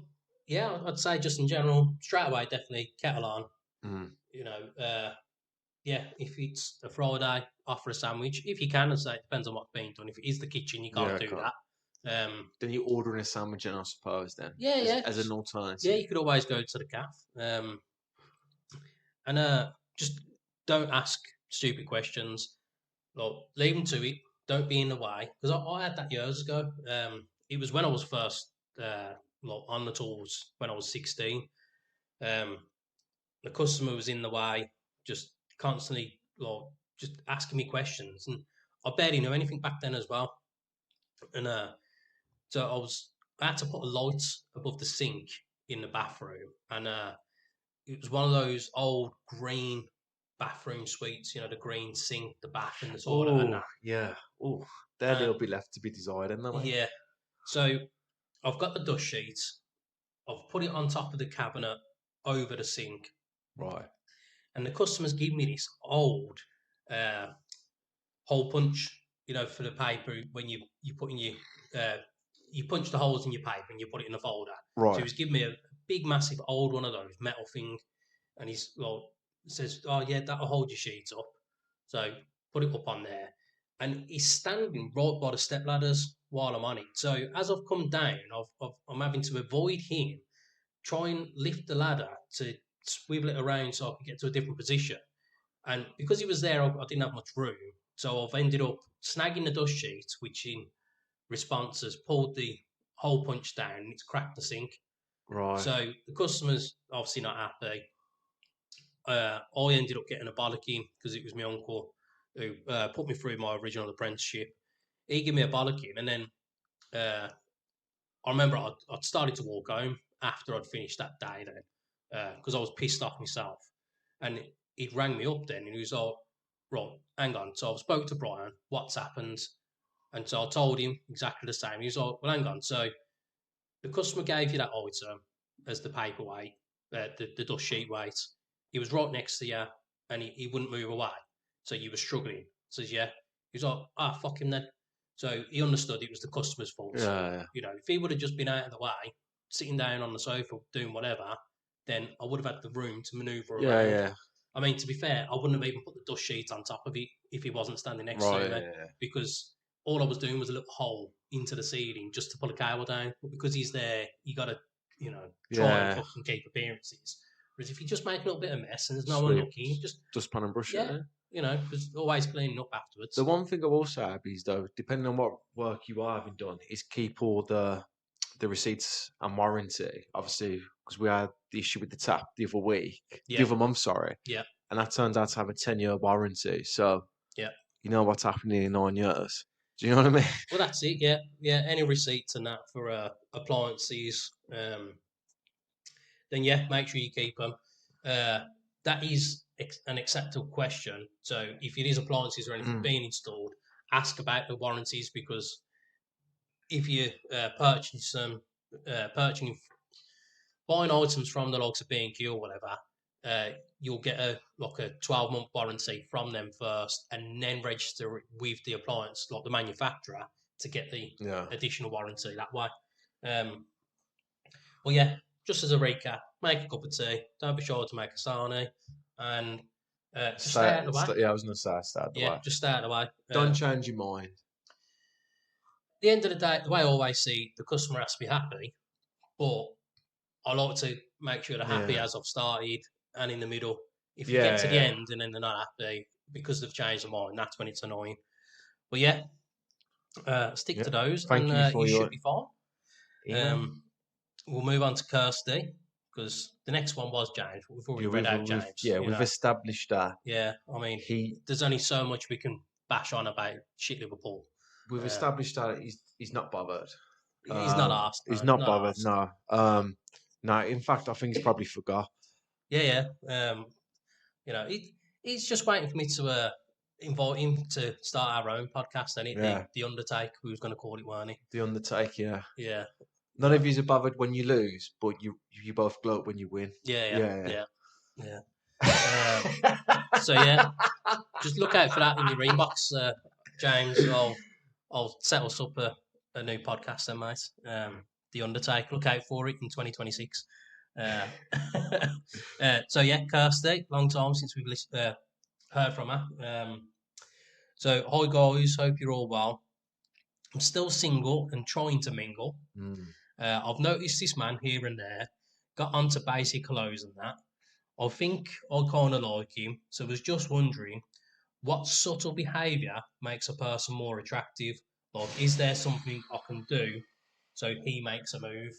yeah, I'd say just in general, straight away, definitely kettle on. Yeah, if it's a Friday, offer a sandwich. If you can, as I say, it depends on what's being done. If it is the kitchen, you can't do that. Then you're ordering a sandwich, I suppose, then. Yeah. As an alternative. Yeah, you could always go to the cafe. And just don't ask stupid questions. Like, leave them to it. Don't be in the way. Because I had that years ago. It was when I was first on the tools when I was 16. The customer was in the way, just constantly just asking me questions, and I barely knew anything back then as well. And so I had to put a light above the sink in the bathroom, and it was one of those old green bathroom suites, the green sink, the bath, and the toilet, and that. Yeah. Oh, they're a little bit left to be desired, aren't they? Yeah. So I've got the dust sheet. I've put it on top of the cabinet over the sink. Right. And the customers give me this old hole punch, for the paper when you put in your you punch the holes in your paper and you put it in the folder. Right. So he was giving me a big, massive old one of those metal thing, and says, "Oh yeah, that'll hold your sheets up." So put it up on there, and he's standing right by the step ladders while I'm on it. So as I've come down, I'm having to avoid him, try and lift the ladder to swivel it around so I can get to a different position. And because he was there, I didn't have much room. So I've ended up snagging the dust sheet, which in response has pulled the hole punch down and it's cracked the sink. Right. So the customer's obviously not happy. I ended up getting a bollocking because it was my uncle who put me through my original apprenticeship. He gave me a bollocking, and then I remember I'd started to walk home after I'd finished that day then because I was pissed off myself. And he'd rang me up then and he was like, right, hang on. So I spoke to Brian, what's happened? And so I told him exactly the same. He was like, well, hang on. So the customer gave you that item as the paperweight, the dust sheet weight. He was right next to you and he wouldn't move away. So you were struggling. Says, yeah. He was like, fuck him then. So he understood it was the customer's fault. So, if he would have just been out of the way, sitting down on the sofa doing whatever, then I would have had the room to manoeuvre around. Yeah. I mean, to be fair, I wouldn't have even put the dust sheet on top of it if he wasn't standing next to me, because all I was doing was a little hole into the ceiling just to pull a cable down. But because he's there, you got to, try and fucking keep appearances. Whereas if you just make a little bit of mess and there's no one looking, just pan and brush it. because always cleaning up afterwards. The one thing I will say is though, depending on what work you are having done, is keep all the receipts and warranty. Obviously, because we had the issue with the tap the other week, the other month, sorry. Yeah. And that turns out to have a 10-year warranty. So, you know what's happening in 9 years. Do you know what I mean? Well, that's it. Yeah. Any receipts and that for appliances, then make sure you keep them. That is an acceptable question. So if it is appliances or anything being installed, ask about the warranties, because if you buying items from the likes of B&Q or whatever, you'll get a 12-month warranty from them first, and then register it with the appliance, like the manufacturer, to get the additional warranty that way. Well, just as a recap, make a cup of tea. Don't be sure to make a sarnie, and just stay out of the way. I was going to say stay out of the way. Just stay out of the way. Don't change your mind. At the end of the day, the way I always see, the customer has to be happy, but I like to make sure they're happy as I've started and in the middle. If you get to the end and then they're not happy because they've changed their mind, that's when it's annoying. But stick to those, and you should be fine. We'll move on to Kirsty, because the next one was James. We've already read out James. We've established that. Yeah, I mean, there's only so much we can bash on about shit Liverpool. We've established that he's not bothered. He's not asked. He's not bothered. No. No. In fact, I think he's probably forgot. Yeah. He's just waiting for me to invite him to start our own podcast. And the Undertake, we was going to call it, weren't he? The Undertake, yeah. Yeah. None of you's are bothered when you lose, but you both gloat when you win. Yeah. Just look out for that in your inbox, James. I'll set us up a new podcast then, mate. The Undertake. Look out for it in 2026. Kirsty, long time since we've heard from her. So, hi guys, hope you're all well. I'm still single and trying to mingle. I've noticed this man here and there, got onto basic clothes and that. I think I kind of like him, so I was just wondering, what subtle behaviour makes a person more attractive? Like, is there something I can do so he makes a move?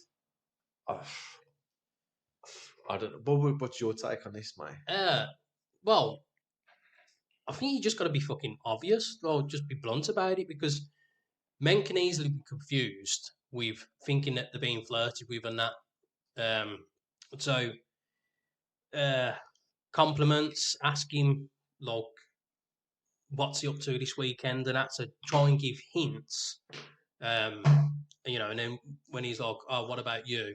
I don't know. What's your take on this, mate? Well, I think you just got to be fucking obvious, or just be blunt about it, because men can easily be confused with thinking that they're being flirted with and that. So, compliments, ask him, like, what's he up to this weekend, and that, to try and give hints. And then when he's like, oh, what about you?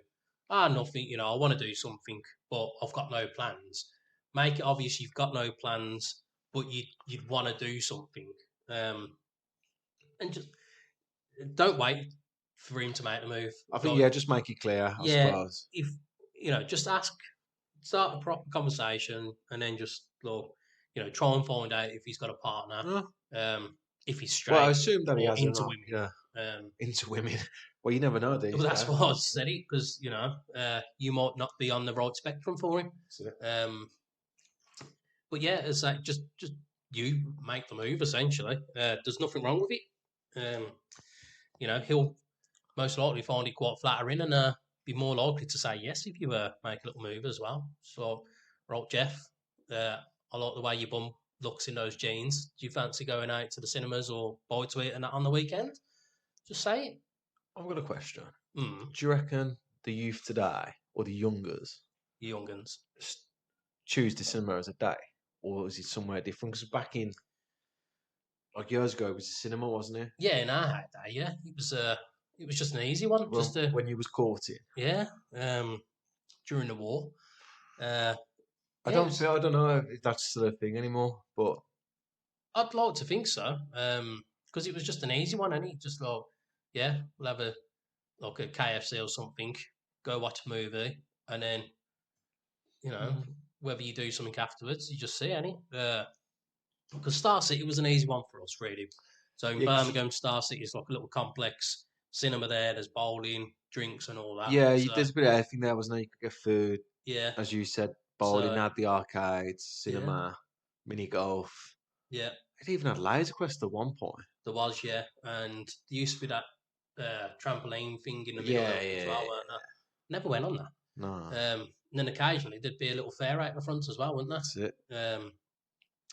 Nothing, I want to do something, but I've got no plans. Make it obvious you've got no plans, but you'd want to do something. And just don't wait for him to make the move. I think, just make it clear, I suppose. If, just start a proper conversation, and then just, try and find out if he's got a partner. if he's straight. Well, I assume that he or has into enough. women. Yeah. Into women. Well, you never know these Well, that's days. what I said it because you might not be on the right spectrum for him. But yeah, it's like just you make the move essentially. There's nothing wrong with it. He'll most likely find it quite flattering and be more likely to say yes if you make a little move as well. So, right, Jeff, I like the way your bum looks in those jeans. Do you fancy going out to the cinemas or buy to it and that on the weekend? Just say it. I've got a question. Mm. Do you reckon the youth today or the youngers, Young'uns, choose the cinema as a day, or is it somewhere different? Because back in like years ago, it was a cinema, wasn't it? Yeah, in our day, yeah, it was just an easy one. Well, when you was courting. Yeah, during the war. I don't know if that's still a thing anymore, but I'd like to think so. Because it was just an easy one, and it just like, yeah, we'll have a KFC or something, go watch a movie, and then whether you do something afterwards, you just see any. Because Star City was an easy one for us, really. So in Birmingham, Star City is like a little complex cinema there. There's bowling, drinks, and all that. Yeah, so, there's a bit of everything there, wasn't there? You could get food. Yeah. As you said, bowling, had the arcades, cinema, mini golf. Yeah. It even had Laser Quest at one point. There was, yeah. And there used to be that trampoline thing in the middle as well, weren't there? Never went on that. No. And then occasionally there'd be a little fair out the front as well, wouldn't there? That's it.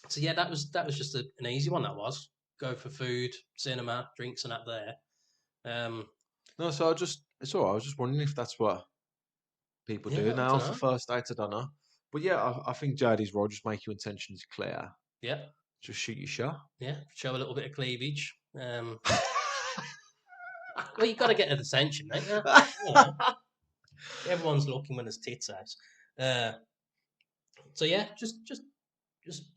So yeah, that was just an easy one. That was go for food, cinema, drinks, and that there. No, so it's all right. I was just wondering if that's what people do now for first dates. I don't know, but yeah, I think JD's right. Just make your intentions clear. Yeah. Just shoot your shot. Yeah, show a little bit of cleavage. Well, you've got to get an attention, don't you? Everyone's looking when there's tits out. So yeah, just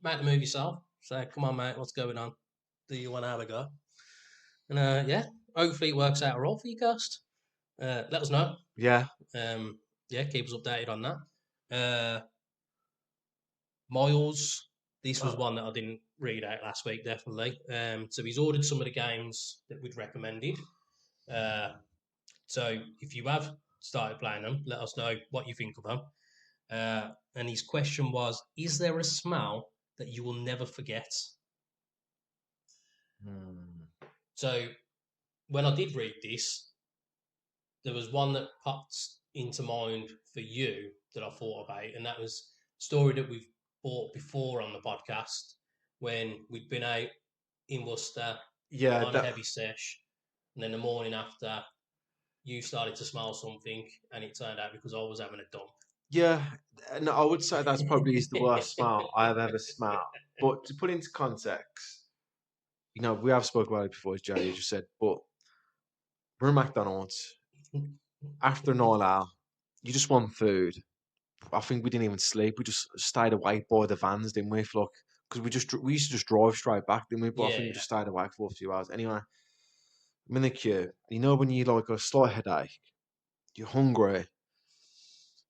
make the move yourself. Say, come on, mate, what's going on? Do you want to have a go? And yeah, hopefully it works out all for you, Ghost. Let us know. Yeah. Yeah, keep us updated on that. Miles, this was one that I didn't read out last week, definitely. So he's ordered some of the games that we'd recommended. So if you have started playing them, let us know what you think of them. And his question was, is there a smell that you will never forget? So when I did read this, there was one that popped into mind for you that I thought about, and that was a story that we've bought before on the podcast when we'd been out in Worcester on a heavy sesh, and then the morning after you started to smell something, and it turned out because I was having a dump. Yeah, and I would say that's probably the worst smell I've ever smelled. But to put into context, we have spoken about it before, as Jerry just said, but we're in McDonald's. After an all-out, you just want food. I think we didn't even sleep. We just stayed awake by the vans, didn't we? Because we used to just drive straight back, didn't we? But I think we just stayed awake for a few hours. Anyway, I'm in the queue. When you like a slight headache, you're hungry,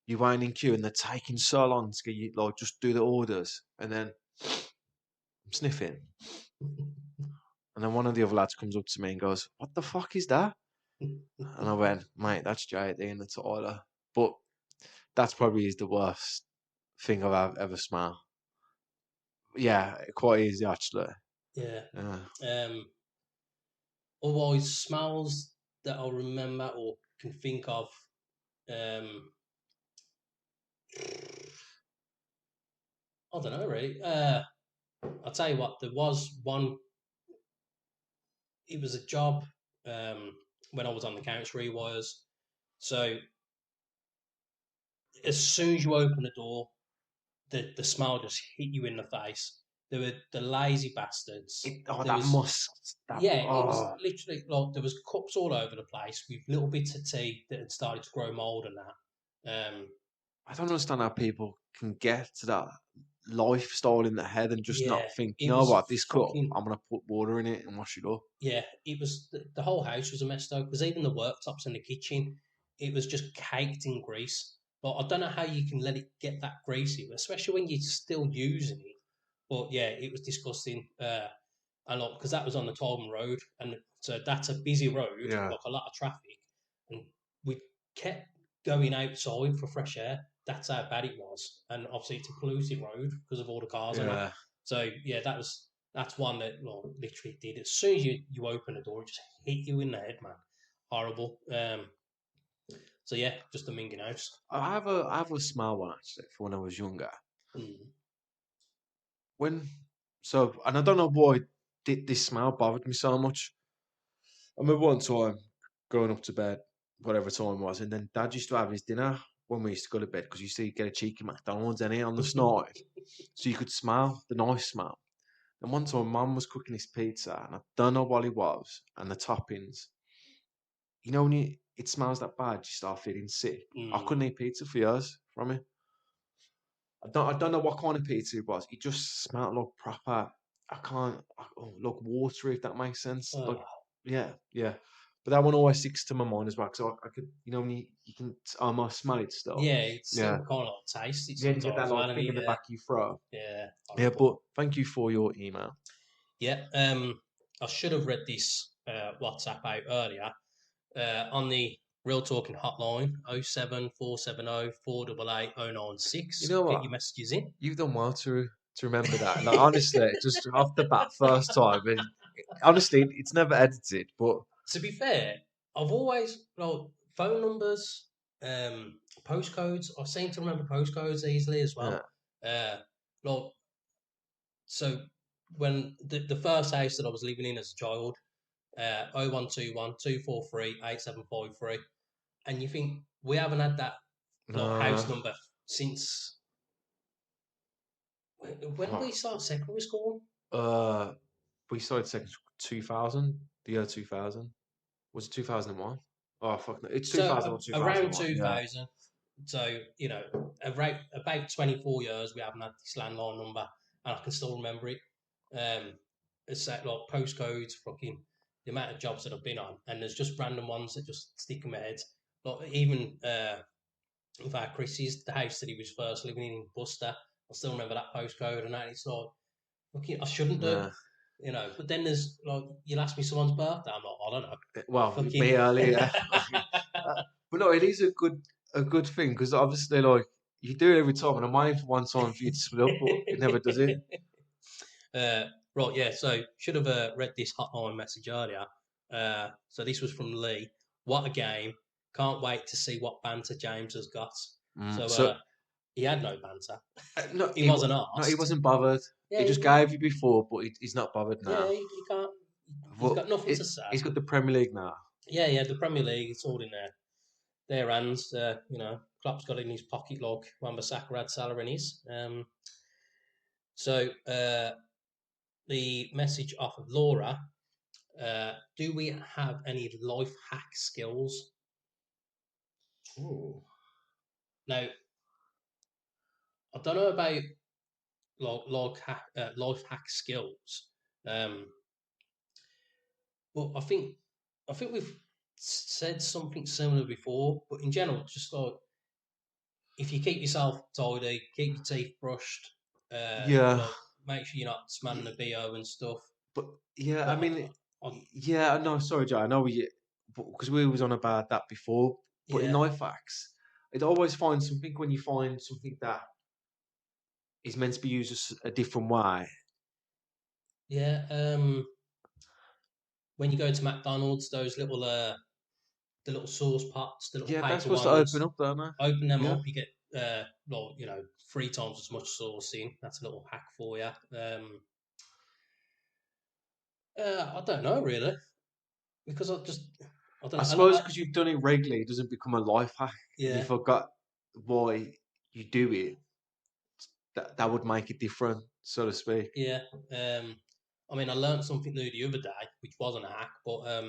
you're waiting in queue, and they're taking so long to get you just do the orders, and then I'm sniffing, and then one of the other lads comes up to me and goes, "What the fuck is that?" And I went, "Mate, that's JD in the toilet." But that's probably is the worst thing I've ever smelled. Yeah, quite easy actually. Yeah. Otherwise, smells that I'll remember or can think of. I don't know really. I'll tell you what. There was one. It was a job when I was on the couch rewires. So as soon as you open the door, the smell just hit you in the face. There were the lazy bastards. It was literally like there was cups all over the place with little bits of tea that had started to grow mold and that. I don't understand how people can get to that lifestyle in their head and just not think, this cup, I'm gonna put water in it and wash it up. Yeah, it was the whole house was a mess though, because even the worktops in the kitchen, it was just caked in grease. But I don't know how you can let it get that greasy, especially when you're still using it. But yeah, it was disgusting. and like because that was on the Tolman Road, and so that's a busy road, Yeah. like a lot of traffic, and we kept going outside for fresh air. That's how bad it was, and obviously it's a polluted road because of all the cars and that. Yeah. So yeah, that's one that literally did. As soon as you open the door, it just hit you in the head, man. Horrible. So yeah, just a minging house. I have a small one actually for when I was younger. Mm. When and I don't know why this smell bothered me so much. I remember one time going up to bed, whatever time it was, and then Dad used to have his dinner when we used to go to bed because you used to get a cheeky McDonald's in it on the side, so you could smell the nice smell. And one time, Mum was cooking this pizza, and I don't know what it was, and the toppings. You know when it smells that bad, you start feeling sick. I Mm. couldn't eat pizza for years from it. I don't know what kind of pizza it was. It just smelled like proper. I can't like watery, if that makes sense. Like Oh. yeah. But that one always sticks to my mind as well. So I could, when you can almost smell it still. Yeah, it's Yeah, still kind of like taste it yeah. You get that sometimes, like man. thing in the Yeah, back of your throat. yeah, Yeah, horrible. but thank you for your email. Yeah, I should have read this WhatsApp out earlier on the Real Talking hotline 07470 488 You 096. know Get what? your messages in. You've done well to remember that. Like honestly, just off the bat, first time, and honestly, it's never edited. But To be fair, I've always phone numbers, postcodes. I seem to remember postcodes easily as yeah, well. Like so, when the first house that I was living in as a child, 0121 and you think we haven't had that no. house number since when did we What? start secondary school? We started second 2000, the year 2000. Was it 2001? Oh fuck no, it's So 2000 or around 2001. Yeah, 2000. So about 24 years we haven't had this landline number, and I can still remember it. It's like postcodes, fucking the amount of jobs that I've been on, and there's just random ones that just stick in my head. Like even with our Chris's, the house that he was first living in Buster, I still remember that postcode, and that it's like, fucking, I shouldn't do, yeah. But then there's like, you'll ask me someone's birthday, I'm like, I don't know, Well, fucking. me earlier. But no, it is a good thing because obviously, like you do it every time, and I'm waiting for one time for you to split up, but it never does it. Right, yeah. So should have read this hotline message earlier. So this was from Lee. What a game! Can't wait to see what banter James has got. So So he had no banter. no, He wasn't no, he asked. wasn't bothered. Yeah, He just gave you before, but he's not bothered yeah. now. He can't. He's But got nothing to say. he's got the Premier League now. Yeah, yeah. The Premier League, it's all in their hands. Klopp's got it in his pocket like Wan-Bissaka had Salah in his. So the message off of Laura. Do we have any life hack skills? Oh. Now, I don't know about life hack skills, um, but I think we've said something similar before. But in general, just like if you keep yourself tidy, keep your teeth brushed, Yeah, like make sure you're not smelling the bo and stuff. but yeah, I But mean, I, yeah, no, sorry, Joe. I know because we was on about that before, but in yeah, life hacks, it always finds something when you find something that is meant to be used as a different way. yeah. When you go to McDonald's, those little the little sauce pots, the little Yeah, they're paper supposed to open ones. up, don't they? Open them Yeah. up, you get well, 3 times as much sauce in. That's a little hack for you. I don't know really because I don't I know. suppose because you've done it regularly, it doesn't become a life hack. If you Yeah, forgot why you do it, that would make it different, so to speak. yeah. I mean, I learned something new the other day, which wasn't a hack, but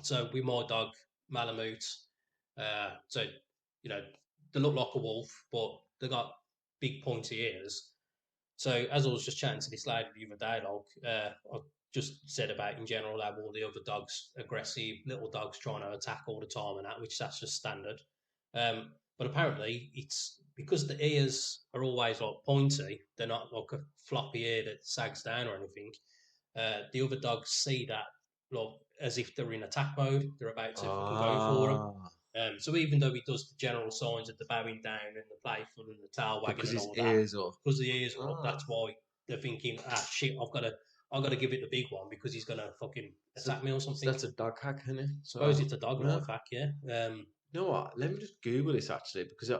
so with my dog Malamute, so they look like a wolf, but they got big pointy ears. So as I was just chatting to this lady the other day, I just said about in general how all the other dogs, aggressive little dogs trying to attack all the time and that, which that's just standard. But apparently it's because the ears are always like pointy, they're not like a floppy ear that sags down or anything. the other dogs see that like as if they're in attack mode. They're about to fucking go for them. So even though he does the general signs of the bowing down and the playful and the tail wagging because and his all that, ears are. because the ears are up, that's why they're thinking, shit, I've got to give it the big one because he's gonna fucking attack me or something. So that's a dog hack, isn't it? So, suppose it's a dog life hack, yeah. You know what? Let me just Google this actually because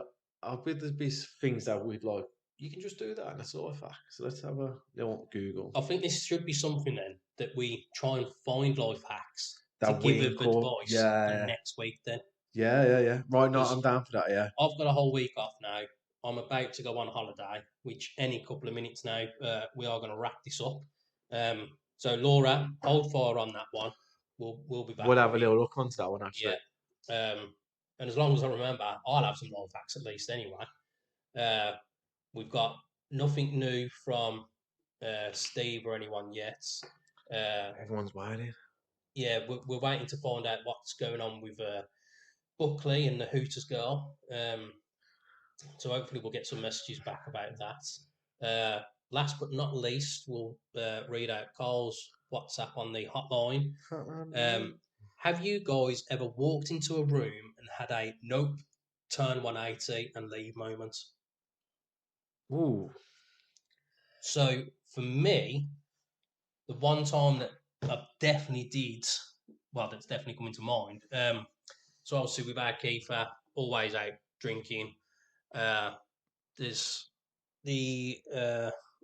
I'll bet there'd be things that we'd like. You can just do that and it's all a fact. So let's have a little Google. I think this should be something then that we try and find life hacks that to give advice for next week then. Yeah. Right, no, I'm down for that, yeah. I've got a whole week off now. I'm about to go on holiday, which any couple of minutes now, we are going to wrap this up. So Laura, hold fire on that one. We'll be back. We'll have a little look onto that one, actually. Yeah. And as long as I remember, I'll have some life hacks at least anyway. We've got nothing new from Steve or anyone yet. Everyone's waiting. Yeah, we're waiting to find out what's going on with Buckley and the Hooters girl. So hopefully we'll get some messages back about that. Last but not least, we'll read out Carl's WhatsApp on the hotline. Have you guys ever walked into a room and had a nope, turn 180 and leave moment? Ooh. So for me, the one time that I definitely did, well, that's definitely coming to mind. So obviously with our Kiefer, always out drinking. There's the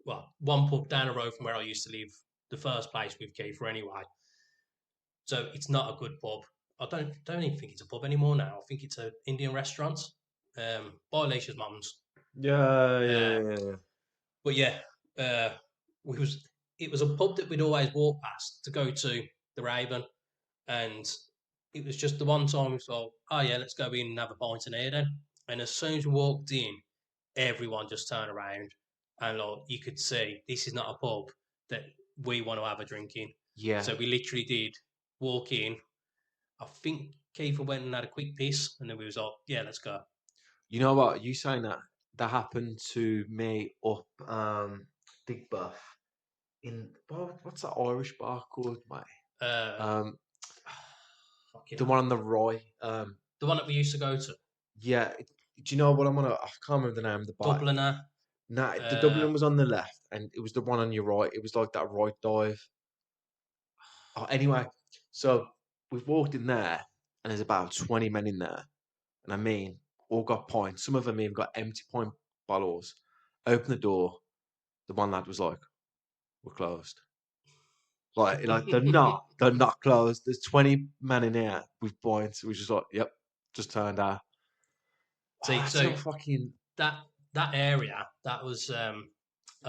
one pub down the road from where I used to live, the first place with Kiefer anyway. So it's not a good pub. I don't even think it's a pub anymore now. I think it's an Indian restaurant. By Alicia's mum's. Yeah. But yeah, it was a pub that we'd always walk past to go to the Raven, and it was just the one time we thought, oh yeah, let's go in and have a pint in here then. And as soon as we walked in, everyone just turned around, and like, you could see this is not a pub that we want to have a drink in. Yeah. So we literally did walk in. I think Kiefer went and had a quick piss, and then we was like, yeah, let's go. You know what? You saying that happened to me up Big Buff in what's that Irish bar called, mate? The one on the right. The one that we used to go to. Yeah. Do you know what I'm on? I can't remember the name of the bar. Dubliner. Nah, the Dublin was on the left, and it was the one on your right. It was like that right dive. Oh, anyway, so we've walked in there, and there's about 20 men in there, and I mean, all got pints. Some of them even got empty pint bottles. Open the door. The one lad was like, "We're closed." Like they're not closed. There's 20 men in here with points. We just like, yep, just turned out. See, so fucking that area that was a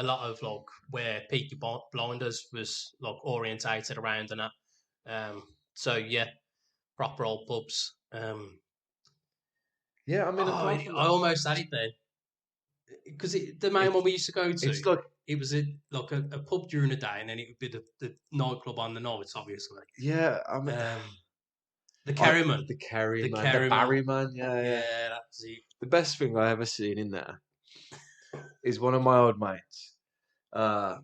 lot of like where Peaky Blinders was like orientated around and that. So yeah, proper old pubs. Yeah, I mean, I almost had it then because the main one we used to go to. It's like it was a pub during the day, and then it would be the nightclub on the nights, obviously. Yeah, I mean, the Kerryman, the Barryman, yeah, that's it. The best thing I ever seen in there is one of my old mates. Like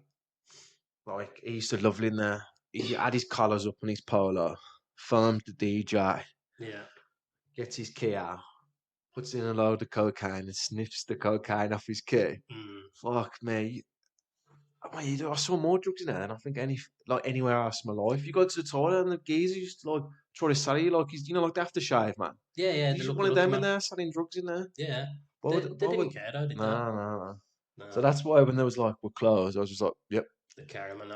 he used to love in there. He had his collars up on his polo, filmed the DJ. Yeah. Gets his key out, puts in a load of cocaine and sniffs the cocaine off his key. Fuck me. I saw more drugs in there than I think anywhere else in my life. You go to the toilet and the geezer used to like try to sell you like he's like the aftershave man. Yeah. There's one of them in there selling drugs in there. Yeah. They didn't care though, did they? No. So that's why when there was like we're closed, I was just like, yep. The Kerryman.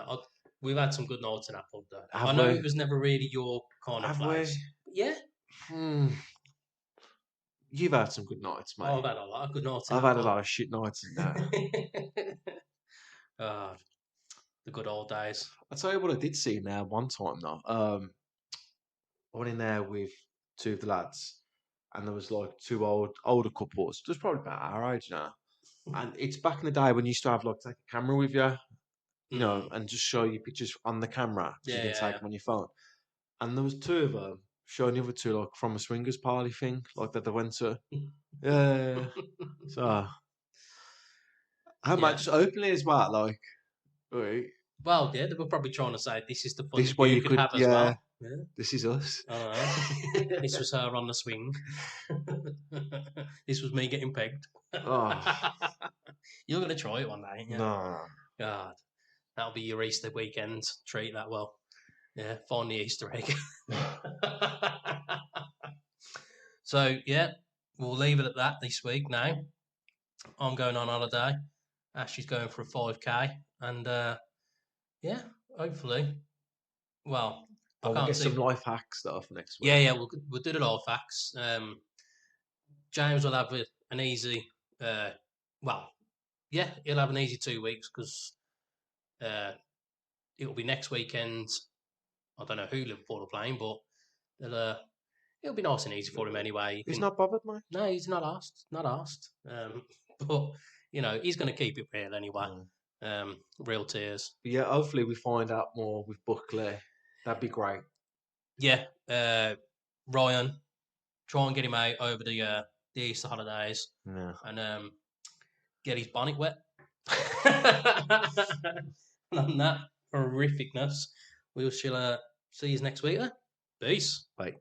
We've had some good nights in that pub though. I know it was never really your kind of place. Yeah. You've had some good nights, mate. I've had a lot of good nights. I've had a lot of shit nights in there. The good old days. I'll tell you what I did see in there one time though. I went in there with two of the lads, and there was like two older couples, just probably about our age now. And it's back in the day when you used to have like take a camera with you, you know, and just show you pictures on the camera. So you can take them on your phone. And there was two of them showing the other two like from a swingers party thing, like that they went to. Yeah. So I might just openly as well, like, right, Well, yeah, they were probably trying to say this is the fun This that way you you could could, have as well. Yeah. This is us. I don't know. This was her on the swing. This was me getting pegged. Oh, You're going to try it one day, ain't you? no. God, that'll be your Easter weekend treat, that will. Yeah, find the Easter egg. So, yeah, we'll leave it at that this week now. I'm going on holiday. Ashley's going for a 5K. And, yeah, hopefully. Well, I We'll can't get see. some life hack stuff next week. Yeah, we'll do the life hacks. James will have an easy, well, yeah, he'll have an easy 2 weeks because it'll be next weekend. I don't know who Liverpool are playing, but it'll be nice and easy for him anyway. He's not bothered, mate. No, he's not asked. Not asked. But he's going to keep it real anyway. Real tears. But yeah, hopefully we find out more with Buckley. That'd be great. Yeah, Ryan, try and get him out over the Easter holidays. Yeah. And get his bonnet wet. And on that horrificness, we shall see you next week. Peace. Bye.